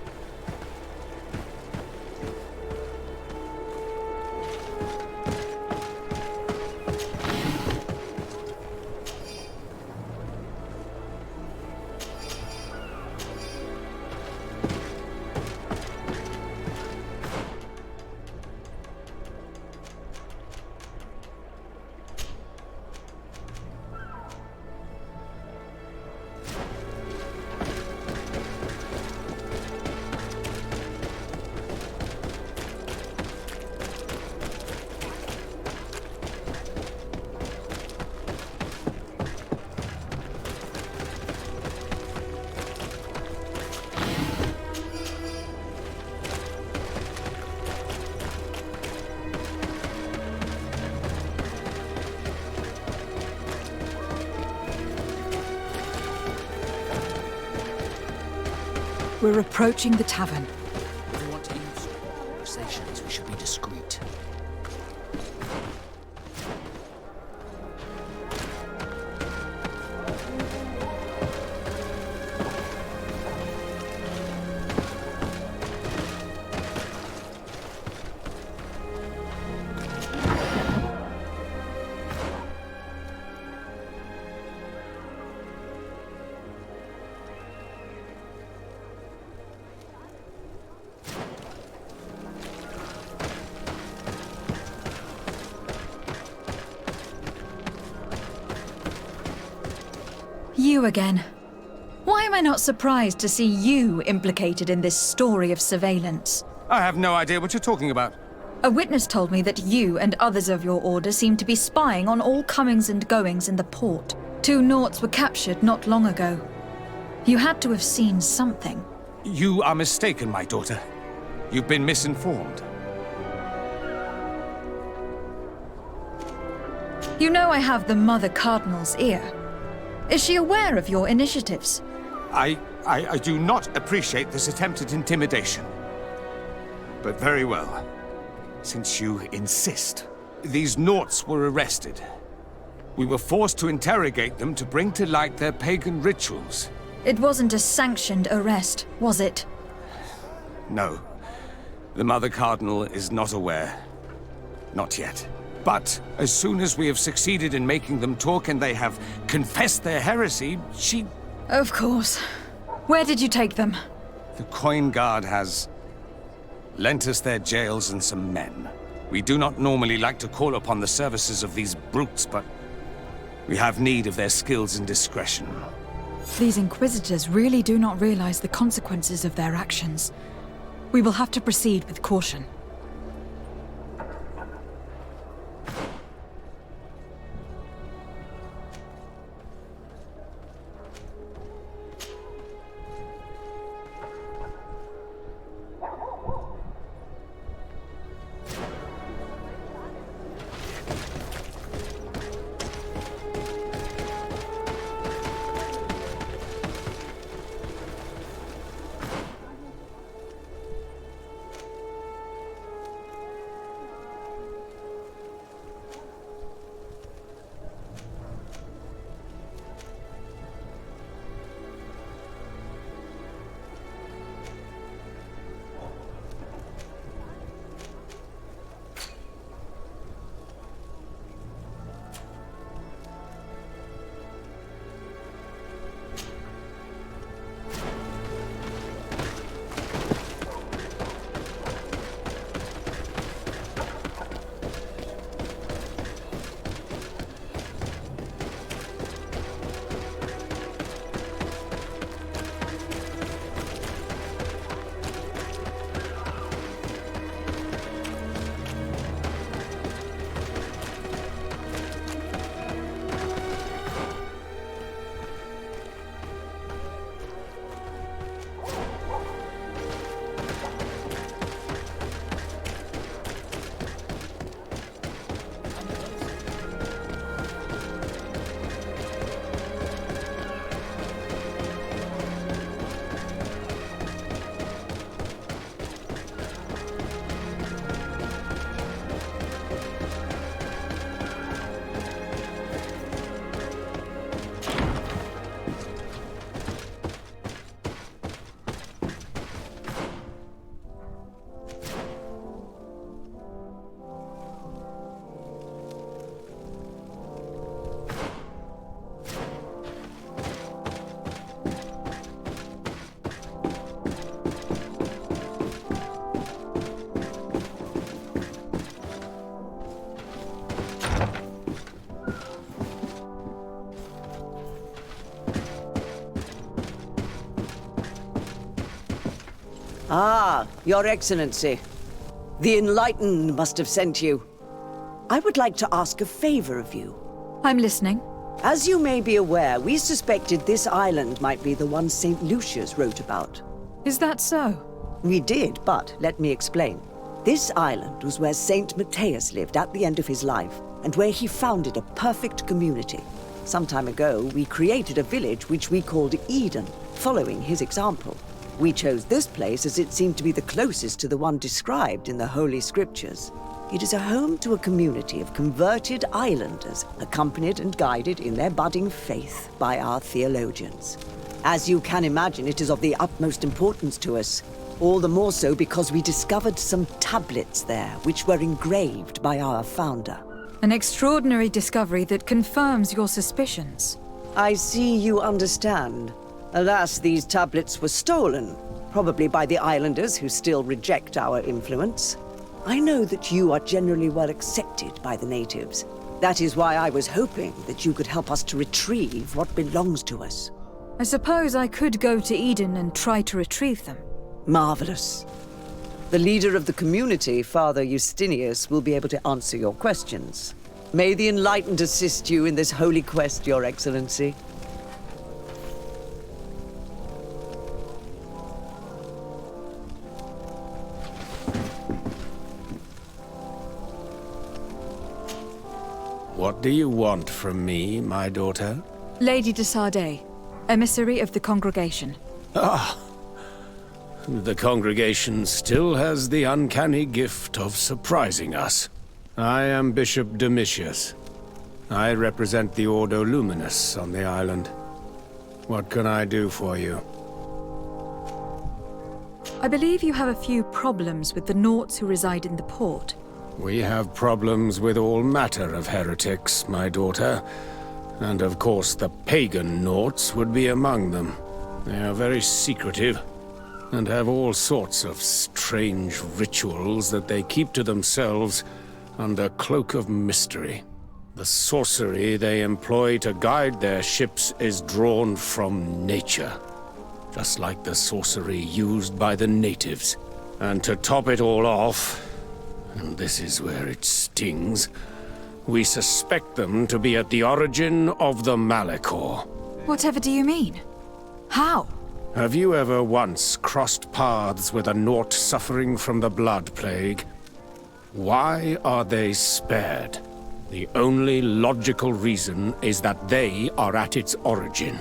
We're approaching the tavern. If we want to use conversations, we should be discreet. You again. Why am I not surprised to see you implicated in this story of surveillance? I have no idea what you're talking about. A witness told me that you and others of your order seem to be spying on all comings and goings in the port. 2 Nauts were captured not long ago. You had to have seen something. You are mistaken, my daughter. You've been misinformed. You know I have the Mother Cardinal's ear. Is she aware of your initiatives? I do not appreciate this attempt at intimidation. But very well. Since you insist, these Nauts were arrested. We were forced to interrogate them to bring to light their pagan rituals. It wasn't a sanctioned arrest, was it? No. The Mother Cardinal is not aware. Not yet. But as soon as we have succeeded in making them talk and they have confessed their heresy, she... Of course. Where did you take them? The Coin Guard has lent us their jails and some men. We do not normally like to call upon the services of these brutes, but we have need of their skills and discretion. These Inquisitors really do not realize the consequences of their actions. We will have to proceed with caution. Ah, Your Excellency. The Enlightened must have sent you. I would like to ask a favor of you. I'm listening. As you may be aware, we suspected this island might be the one St. Lucius wrote about. Is that so? We did, but let me explain. This island was where St. Matthias lived at the end of his life, and where he founded a perfect community. Some time ago, we created a village which we called Eden, following his example. We chose this place as it seemed to be the closest to the one described in the Holy Scriptures. It is a home to a community of converted islanders, accompanied and guided in their budding faith by our theologians. As you can imagine, it is of the utmost importance to us. All the more so because we discovered some tablets there, which were engraved by our founder. An extraordinary discovery that confirms your suspicions. I see you understand. Alas, these tablets were stolen, probably by the islanders who still reject our influence. I know that you are generally well accepted by the natives. That is why I was hoping that you could help us to retrieve what belongs to us. I suppose I could go to Eden and try to retrieve them. Marvelous. The leader of the community, Father Justinius, will be able to answer your questions. May the Enlightened assist you in this holy quest, Your Excellency. What do you want from me, my daughter? Lady de Sardet, emissary of the congregation. Ah! The congregation still has the uncanny gift of surprising us. I am Bishop Domitius. I represent the Ordo Luminous on the island. What can I do for you? I believe you have a few problems with the Nauts who reside in the port. We have problems with all matter of heretics, my daughter. And of course the pagan Nauts would be among them. They are very secretive, and have all sorts of strange rituals that they keep to themselves under cloak of mystery. The sorcery they employ to guide their ships is drawn from nature, just like the sorcery used by the natives. And to top it all off, and this is where it stings, we suspect them to be at the origin of the Malachor. Whatever do you mean? How? Have you ever once crossed paths with a Naut suffering from the blood plague? Why are they spared? The only logical reason is that they are at its origin,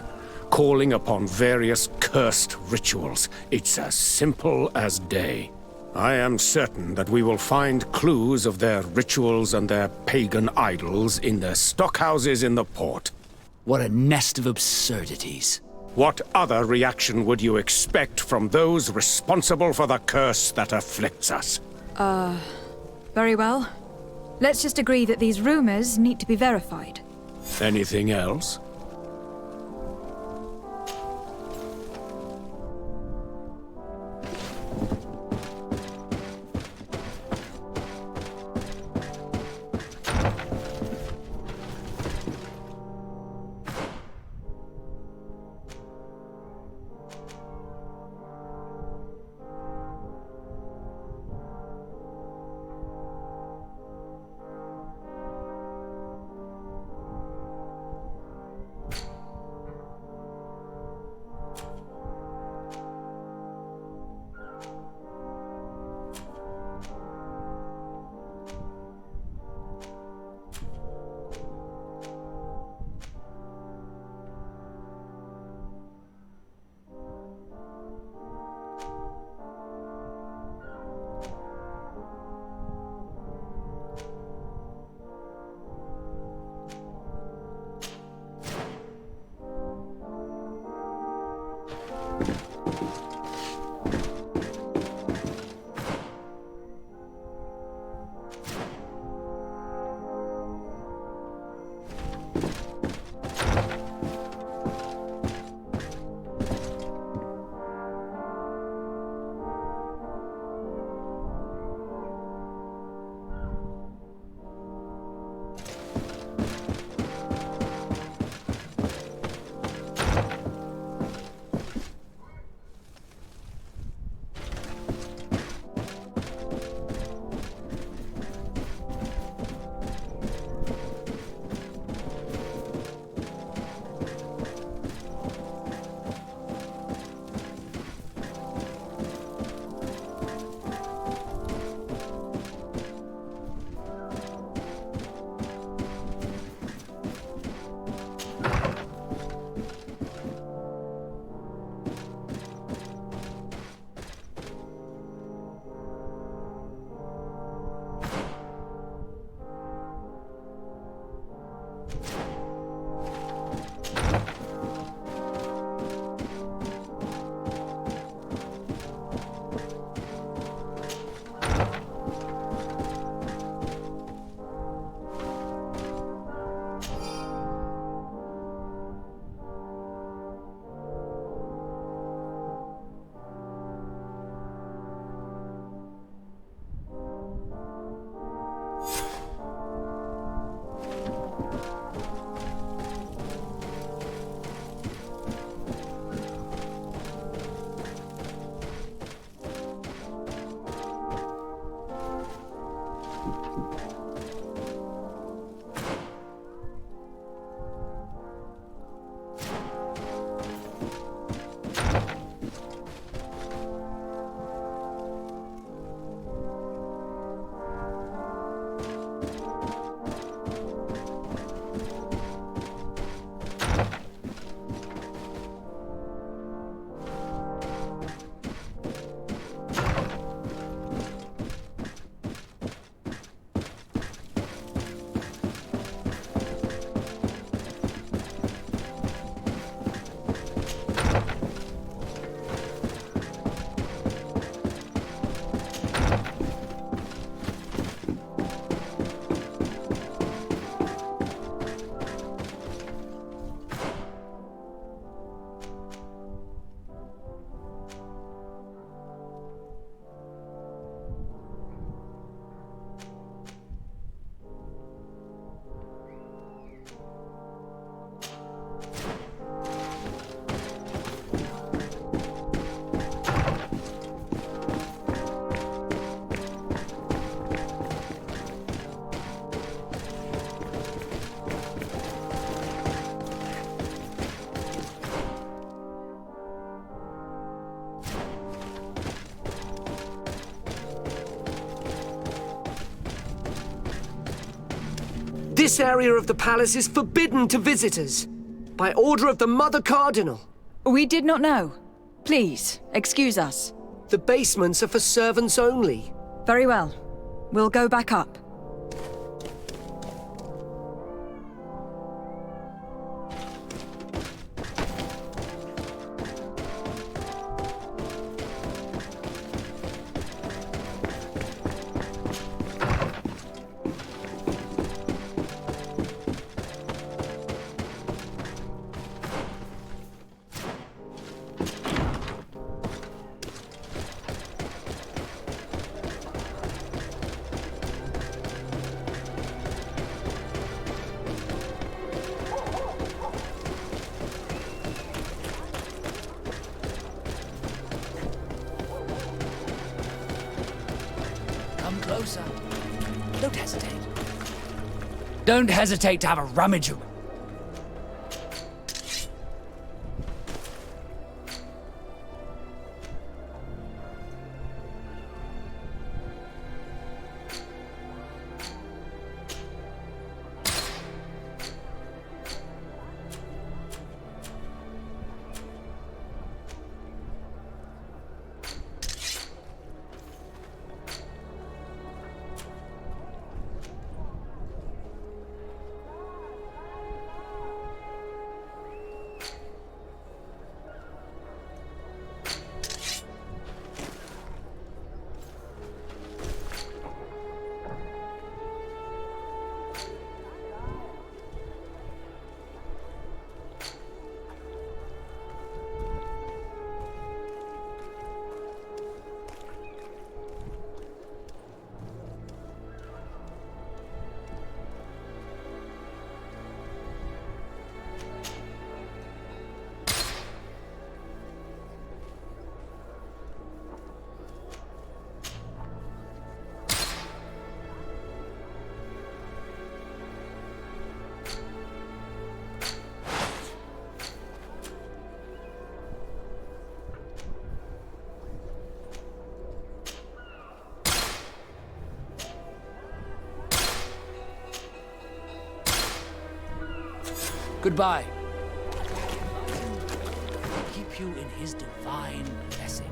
calling upon various cursed rituals. It's as simple as day. I am certain that we will find clues of their rituals and their pagan idols in their stockhouses in the port. What a nest of absurdities. What other reaction would you expect from those responsible for the curse that afflicts us? Very well. Let's just agree that these rumors need to be verified. Anything else? This area of the palace is forbidden to visitors, by order of the Mother Cardinal. We did not know. Please, excuse us. The basements are for servants only. Very well. We'll go back up. Come closer. Don't hesitate. Don't hesitate to have a rummage around. Goodbye. Keep you in his divine blessing.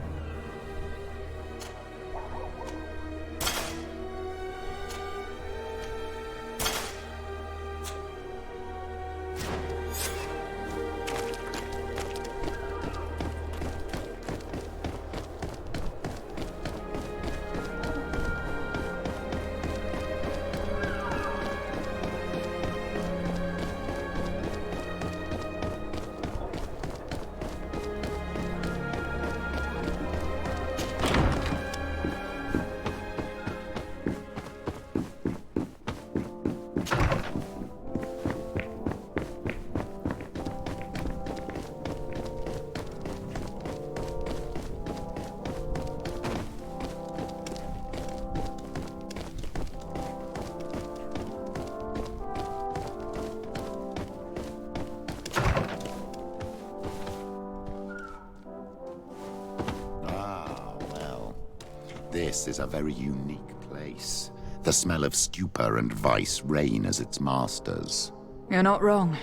This is a very unique place. The smell of stupor and vice reign as its masters. You're not wrong.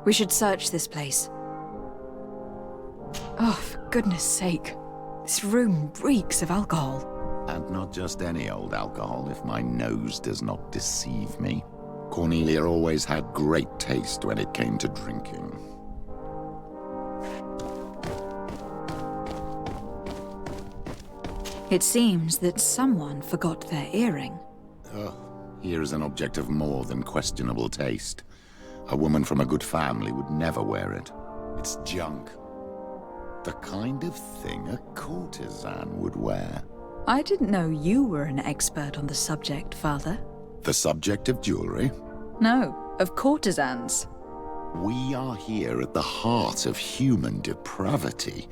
We should search this place. Oh, for goodness sake. This room reeks of alcohol. And not just any old alcohol, if my nose does not deceive me. Cornelia always had great taste when it came to drinking. It seems that someone forgot their earring. Oh, here is an object of more than questionable taste. A woman from a good family would never wear it. It's junk. The kind of thing a courtesan would wear. I didn't know you were an expert on the subject, Father. The subject of jewelry? No, of courtesans. We are here at the heart of human depravity.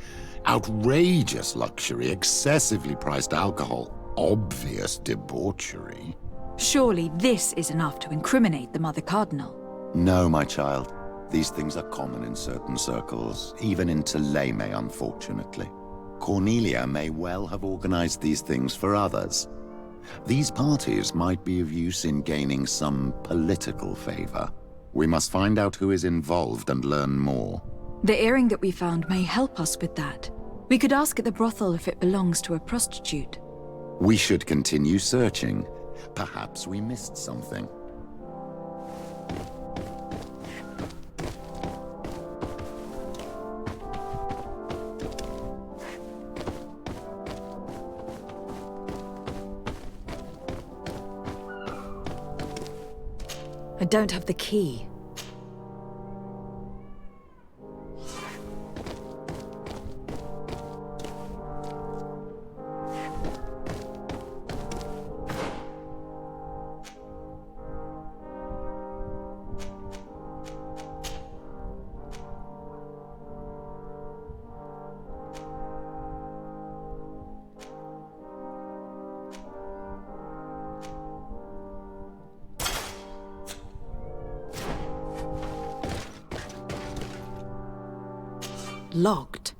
Outrageous luxury, excessively priced alcohol, obvious debauchery. Surely this is enough to incriminate the Mother Cardinal. No, my child. These things are common in certain circles, even in Thélème, unfortunately. Cornelia may well have organized these things for others. These parties might be of use in gaining some political favor. We must find out who is involved and learn more. The earring that we found may help us with that. We could ask at the brothel if it belongs to a prostitute. We should continue searching. Perhaps we missed something. I don't have the key. Locked.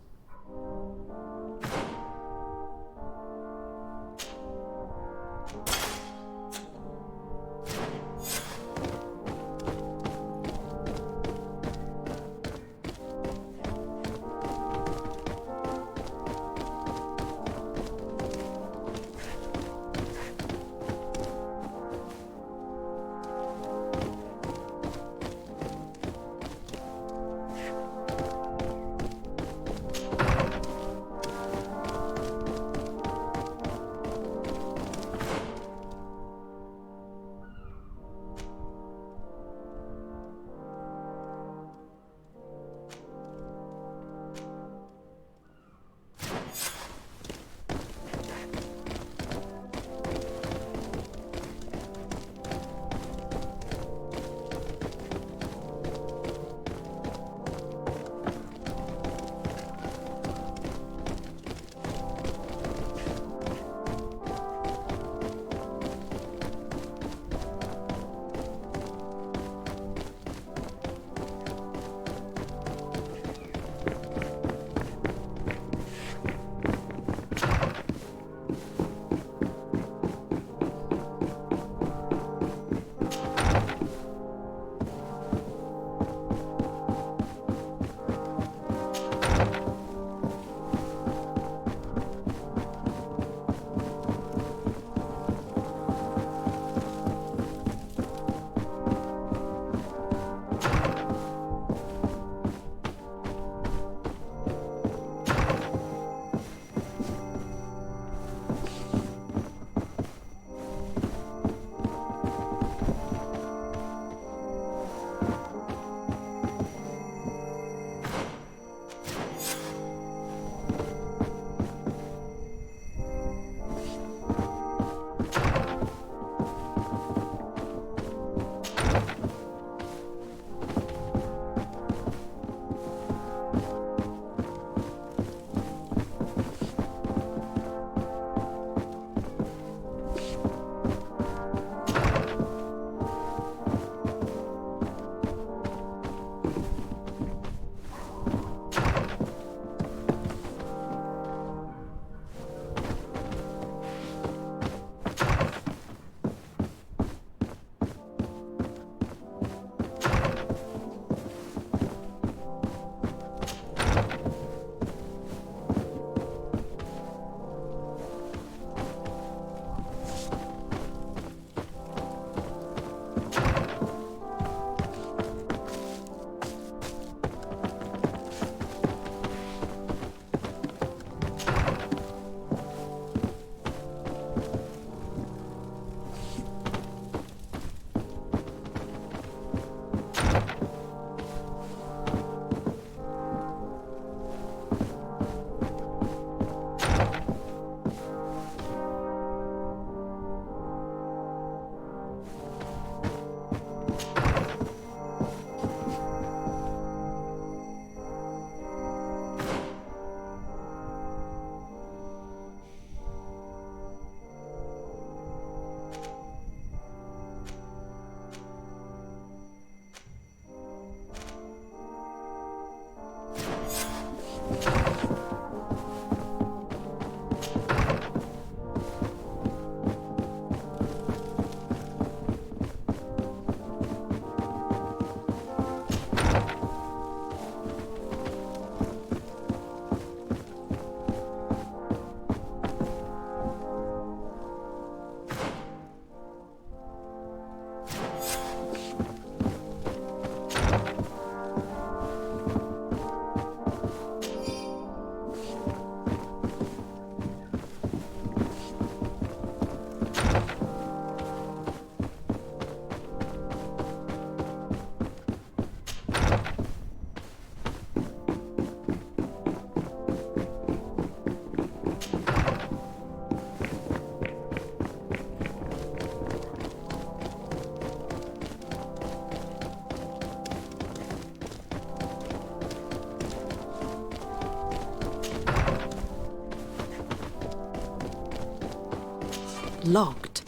locked.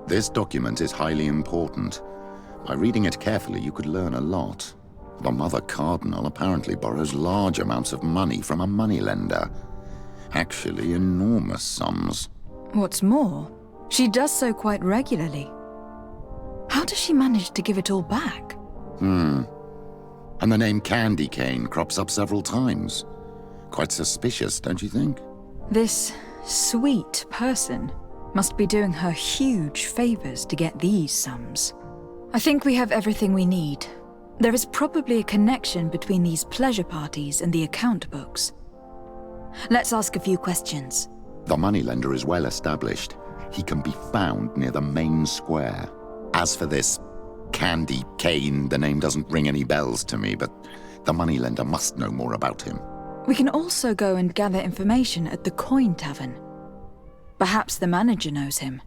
This document is highly important. By reading it carefully, you could learn a lot. The Mother Cardinal apparently borrows large amounts of money from a moneylender. Actually, enormous sums. What's more, she does so quite regularly. How does she manage to give it all back? And the name Candy Cane crops up several times. Quite suspicious, don't you think? This sweet person must be doing her huge favors to get these sums. I think we have everything we need. There is probably a connection between these pleasure parties and the account books. Let's ask a few questions. The moneylender is well established. He can be found near the main square. As for this Candy Cane, the name doesn't ring any bells to me, but the moneylender must know more about him. We can also go and gather information at the Coin Tavern. Perhaps the manager knows him.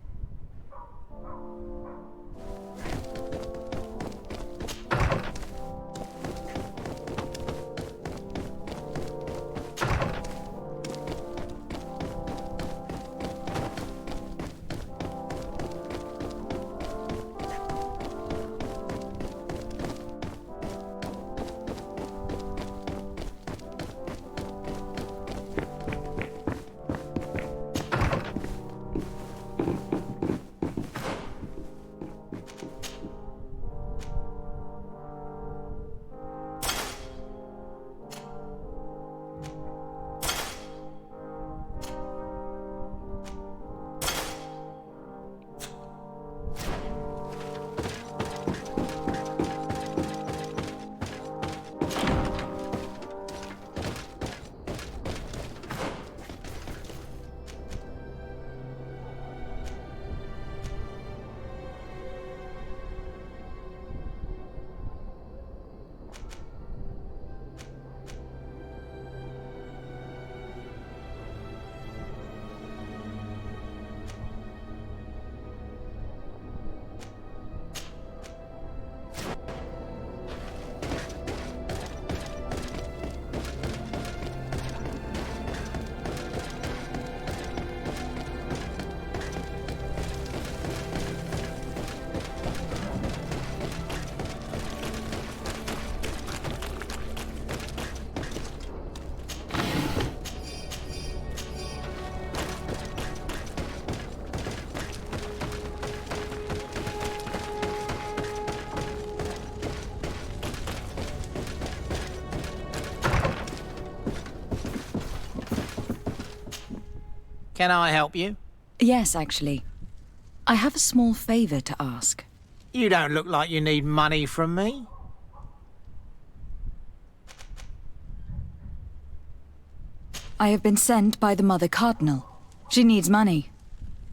Can I help you? Yes, actually. I have a small favor to ask. You don't look like you need money from me. I have been sent by the Mother Cardinal. She needs money.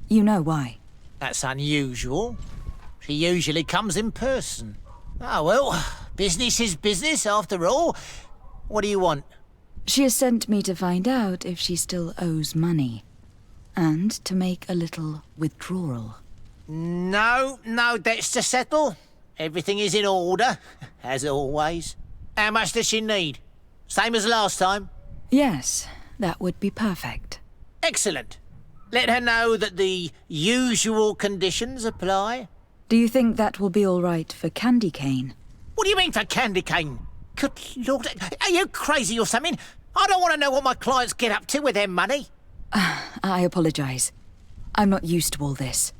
You know why. That's unusual. She usually comes in person. Oh, well, business is business after all. What do you want? She has sent me to find out if she still owes money. And to make a little withdrawal. No debts to settle. Everything is in order, as always. How much does she need? Same as last time? Yes, that would be perfect. Excellent. Let her know that the usual conditions apply. Do you think that will be all right for Candy Cane? What do you mean for Candy Cane? Good Lord, are you crazy or something? I don't want to know what my clients get up to with their money. I apologize. I'm not used to all this.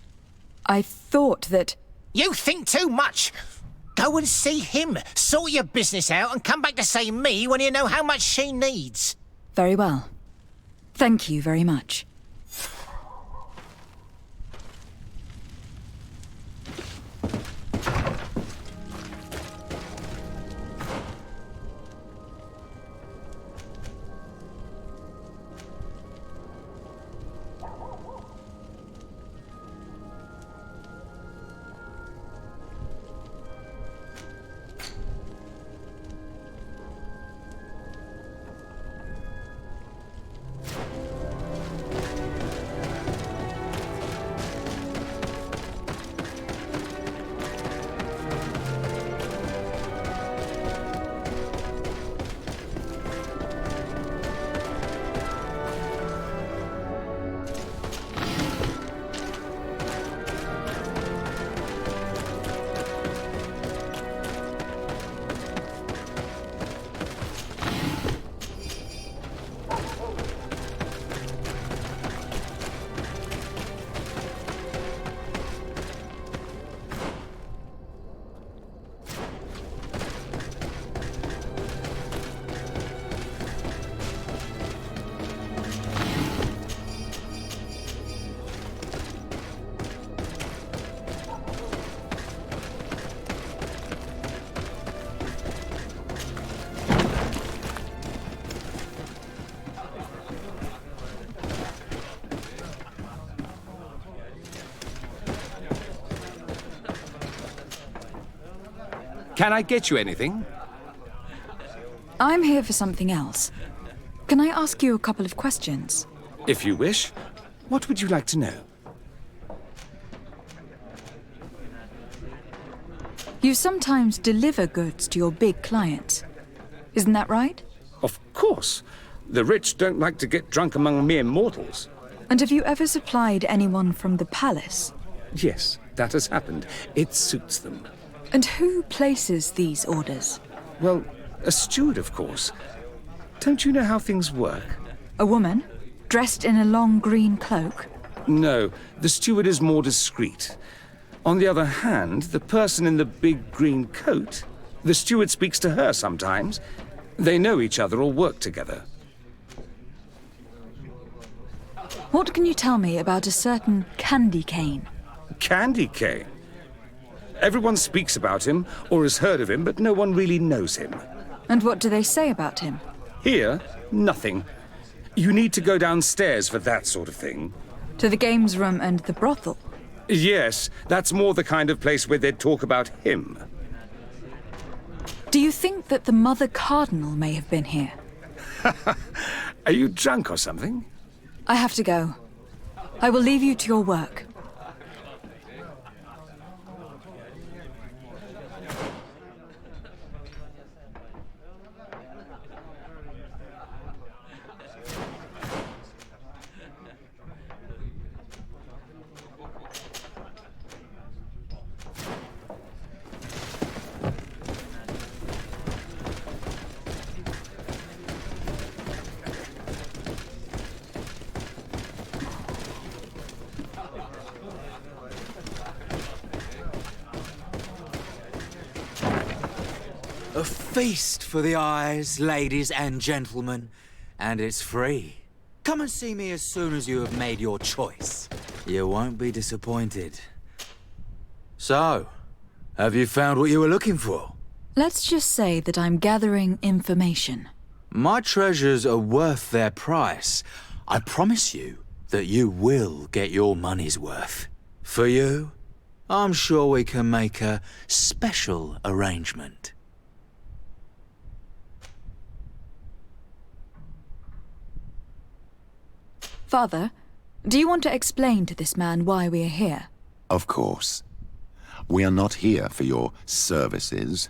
I thought that... You think too much. Go and see him, sort your business out, and come back to see me when you know how much she needs. Very well. Thank you very much. Can I get you anything? I'm here for something else. Can I ask you a couple of questions? If you wish. What would you like to know? You sometimes deliver goods to your big clients. Isn't that right? Of course. The rich don't like to get drunk among mere mortals. And have you ever supplied anyone from the palace? Yes, that has happened. It suits them. And who places these orders? Well, a steward, of course. Don't you know how things work? A woman? Dressed in a long green cloak? No, the steward is more discreet. On the other hand, the person in the big green coat, the steward speaks to her sometimes. They know each other or work together. What can you tell me about a certain Candy Cane? Candy Cane? Everyone speaks about him or has heard of him, but no one really knows him. And what do they say about him? Here, nothing. You need to go downstairs for that sort of thing. To the games room and the brothel? Yes, that's more the kind of place where they'd talk about him. Do you think that the Mother Cardinal may have been here? Are you drunk or something? I have to go. I will leave you to your work. A feast for the eyes, ladies and gentlemen, and it's free. Come and see me as soon as you have made your choice. You won't be disappointed. So, have you found what you were looking for? Let's just say that I'm gathering information. My treasures are worth their price. I promise you that you will get your money's worth. For you, I'm sure we can make a special arrangement. Father, do you want to explain to this man why we are here? Of course. We are not here for your services,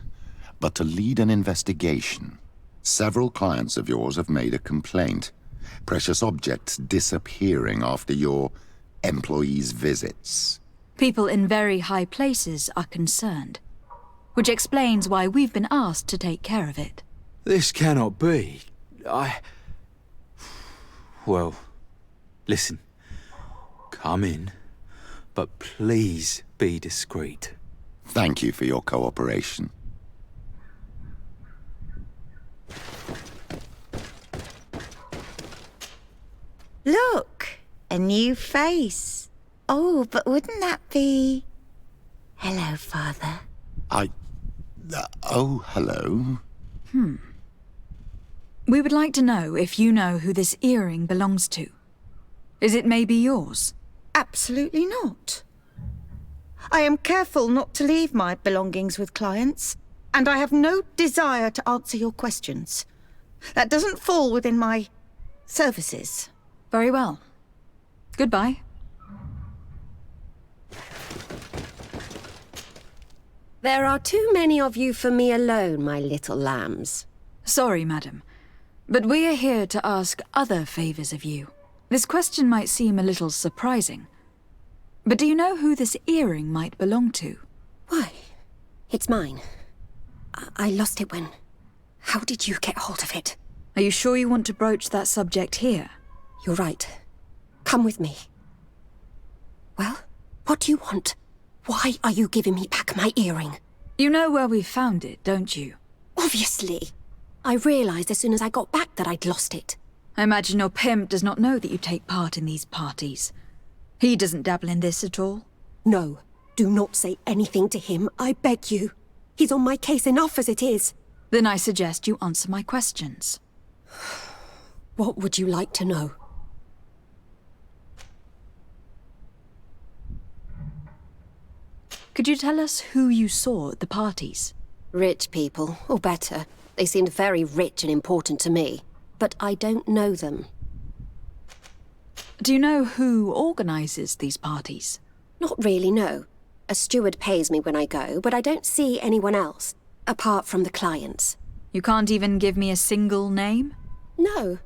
but to lead an investigation. Several clients of yours have made a complaint. Precious objects disappearing after your employees' visits. People in very high places are concerned, which explains why we've been asked to take care of it. This cannot be. Well, listen. Come in, but please be discreet. Thank you for your cooperation. Look, a new face. Oh, but wouldn't that be... Hello, Father. Oh, hello. We would like to know if you know who this earring belongs to. Is it maybe yours? Absolutely not. I am careful not to leave my belongings with clients, and I have no desire to answer your questions. That doesn't fall within my services. Very well. Goodbye. There are too many of you for me alone, my little lambs. Sorry, madam, but we are here to ask other favors of you. This question might seem a little surprising, but do you know who this earring might belong to? Why? It's mine. I lost it when... How did you get hold of it? Are you sure you want to broach that subject here? You're right. Come with me. Well, what do you want? Why are you giving me back my earring? You know where we found it, don't you? Obviously. I realized as soon as I got back that I'd lost it. I imagine your pimp does not know that you take part in these parties. He doesn't dabble in this at all? No. Do not say anything to him, I beg you. He's on my case enough as it is. Then I suggest you answer my questions. What would you like to know? Could you tell us who you saw at the parties? Rich people, or better. They seemed very rich and important to me. But I don't know them. Do you know who organises these parties? Not really, no. A steward pays me when I go, but I don't see anyone else, apart from the clients. You can't even give me a single name? No.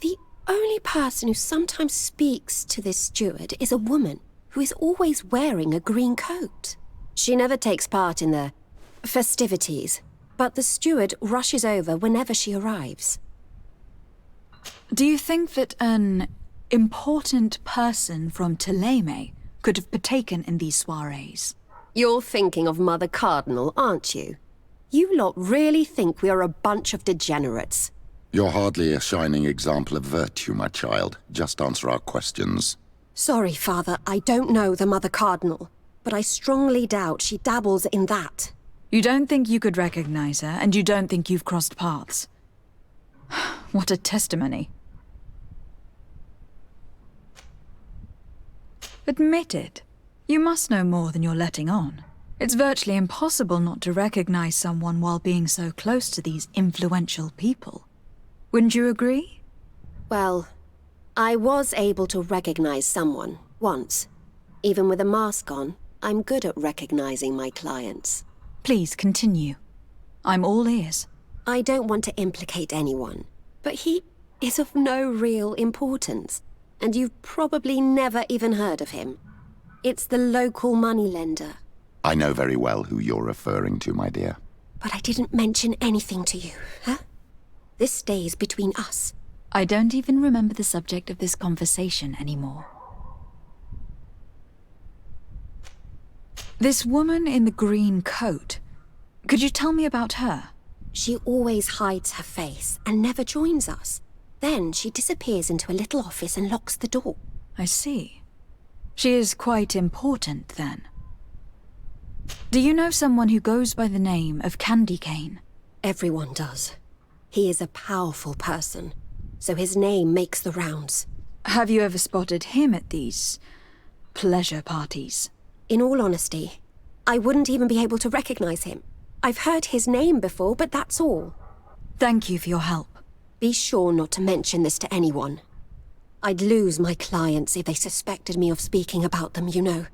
The only person who sometimes speaks to this steward is a woman who is always wearing a green coat. She never takes part in the festivities, but the steward rushes over whenever she arrives. Do you think that an important person from Thélème could have partaken in these soirees? You're thinking of Mother Cardinal, aren't you? You lot really think we are a bunch of degenerates. You're hardly a shining example of virtue, my child. Just answer our questions. Sorry, Father, I don't know the Mother Cardinal, but I strongly doubt she dabbles in that. You don't think you could recognize her, and you don't think you've crossed paths. What a testimony. Admit it. You must know more than you're letting on. It's virtually impossible not to recognize someone while being so close to these influential people. Wouldn't you agree? Well, I was able to recognize someone, once. Even with a mask on, I'm good at recognizing my clients. Please continue. I'm all ears. I don't want to implicate anyone, but he is of no real importance, and you've probably never even heard of him. It's the local moneylender. I know very well who you're referring to, my dear. But I didn't mention anything to you, huh? This stays between us. I don't even remember the subject of this conversation anymore. This woman in the green coat, could you tell me about her? She always hides her face and never joins us. Then she disappears into a little office and locks the door. I see. She is quite important, then. Do you know someone who goes by the name of Candy Cane? Everyone does. He is a powerful person, so his name makes the rounds. Have you ever spotted him at these pleasure parties? In all honesty, I wouldn't even be able to recognize him. I've heard his name before, but that's all. Thank you for your help. Be sure not to mention this to anyone. I'd lose my clients if they suspected me of speaking about them, you know.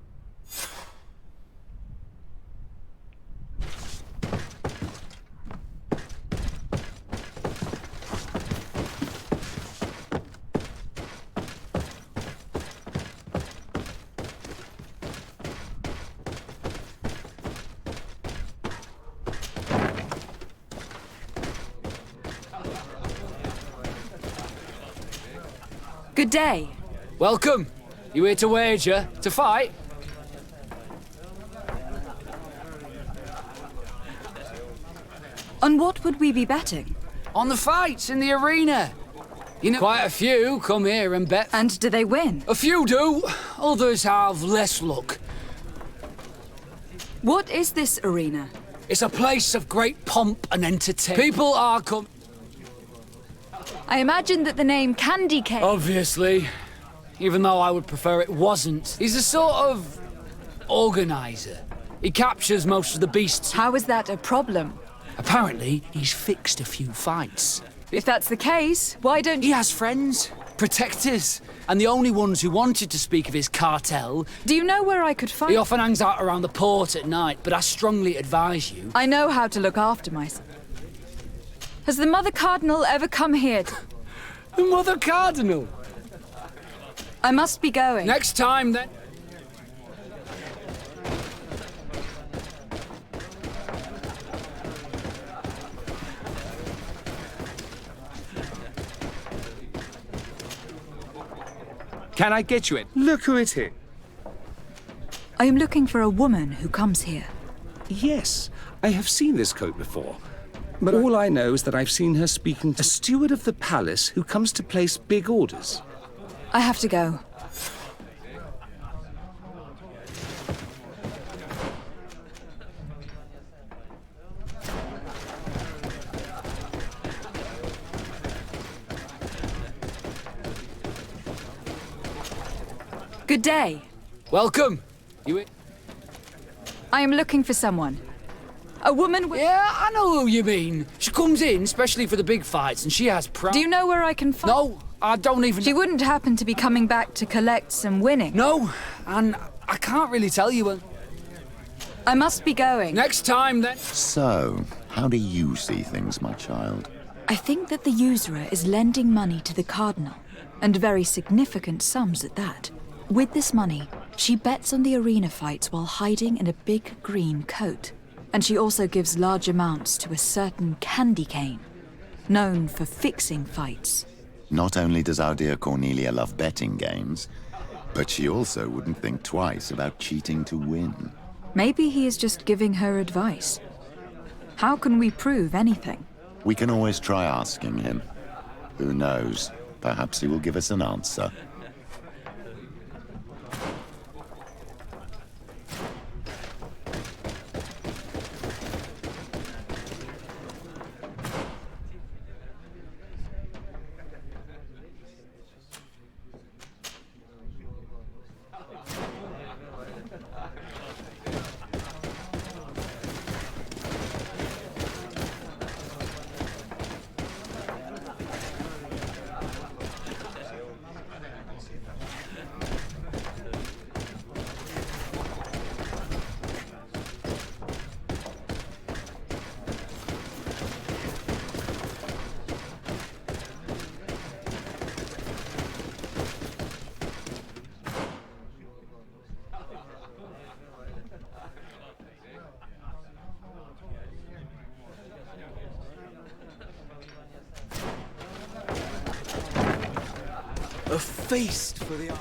Good day. Welcome. You here to wager? To fight? On what would we be betting? On the fights in the arena. You know, quite a few come here and bet. And do they win? A few do. Others have less luck. What is this arena? It's a place of great pomp and entertainment. People are come... I imagine that the name Candy Cane... Obviously. Even though I would prefer it wasn't. He's a sort of... organizer. He captures most of the beasts. How is that a problem? Apparently, he's fixed a few fights. If that's the case, why don't... He has friends, protectors, and the only ones who wanted to speak of his cartel... Do you know where I could find... He often hangs out around the port at night, but I strongly advise you... I know how to look after myself. Has the Mother Cardinal ever come here? The Mother Cardinal? I must be going. Next time, then. Can I get you it? Look who it is. I am looking for a woman who comes here. Yes, I have seen this coat before. But all I know is that I've seen her speaking to a steward of the palace who comes to place big orders. I have to go. Good day. Welcome. I am looking for someone. A woman with... Yeah, I know who you mean. She comes in, especially for the big fights, and she has Do you know where I can find... No, I don't even... She wouldn't happen to be coming back to collect some winnings? No, and I can't really tell you. I must be going. Next time, then. So, how do you see things, my child? I think that the usurer is lending money to the Cardinal, and very significant sums at that. With this money, she bets on the arena fights while hiding in a big green coat. And she also gives large amounts to a certain candy cane, known for fixing fights. Not only does our dear Cornelia love betting games, but she also wouldn't think twice about cheating to win. Maybe he is just giving her advice. How can we prove anything? We can always try asking him. Who knows? Perhaps he will give us an answer. A feast for the eyes.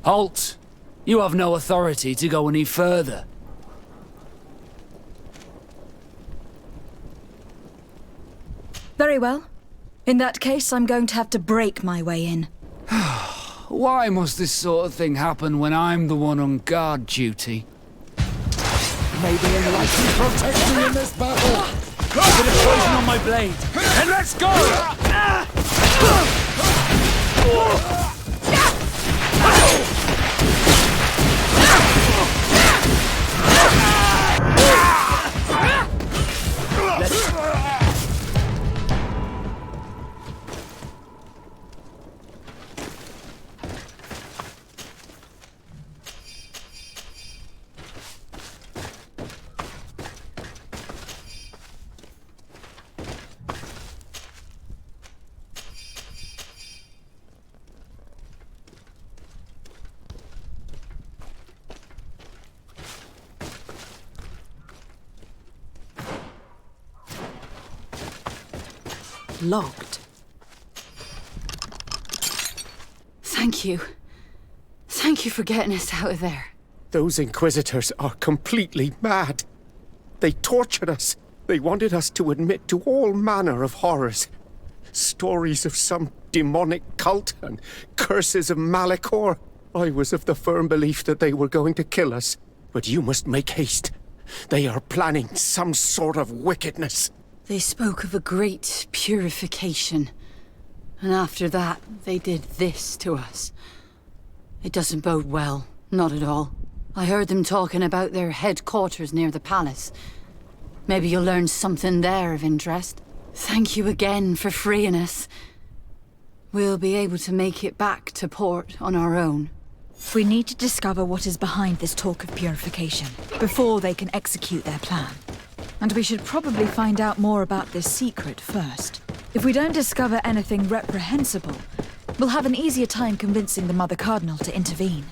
Halt! You have no authority to go any further. Very well. In that case, I'm going to have to break my way in. Why must this sort of thing happen when I'm the one on guard duty? May the enlightened protect me in this battle! A bit of poison on my blade, and let's go! Locked. Thank you. Thank you for getting us out of there. Those Inquisitors are completely mad. They tortured us. They wanted us to admit to all manner of horrors. Stories of some demonic cult and curses of Malachor. I was of the firm belief that they were going to kill us. But you must make haste. They are planning some sort of wickedness. They spoke of a great purification. And after that, they did this to us. It doesn't bode well. Not at all. I heard them talking about their headquarters near the palace. Maybe you'll learn something there of interest. Thank you again for freeing us. We'll be able to make it back to port on our own. We need to discover what is behind this talk of purification, before they can execute their plan. And we should probably find out more about this secret first. If we don't discover anything reprehensible, we'll have an easier time convincing the Mother Cardinal to intervene.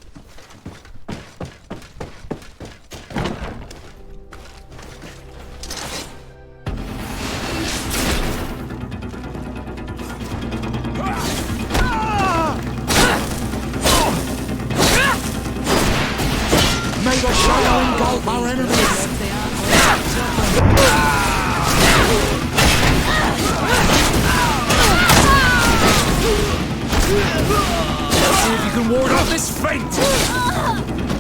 the shadow engulf our enemies! Let's see if you can ward off this feint!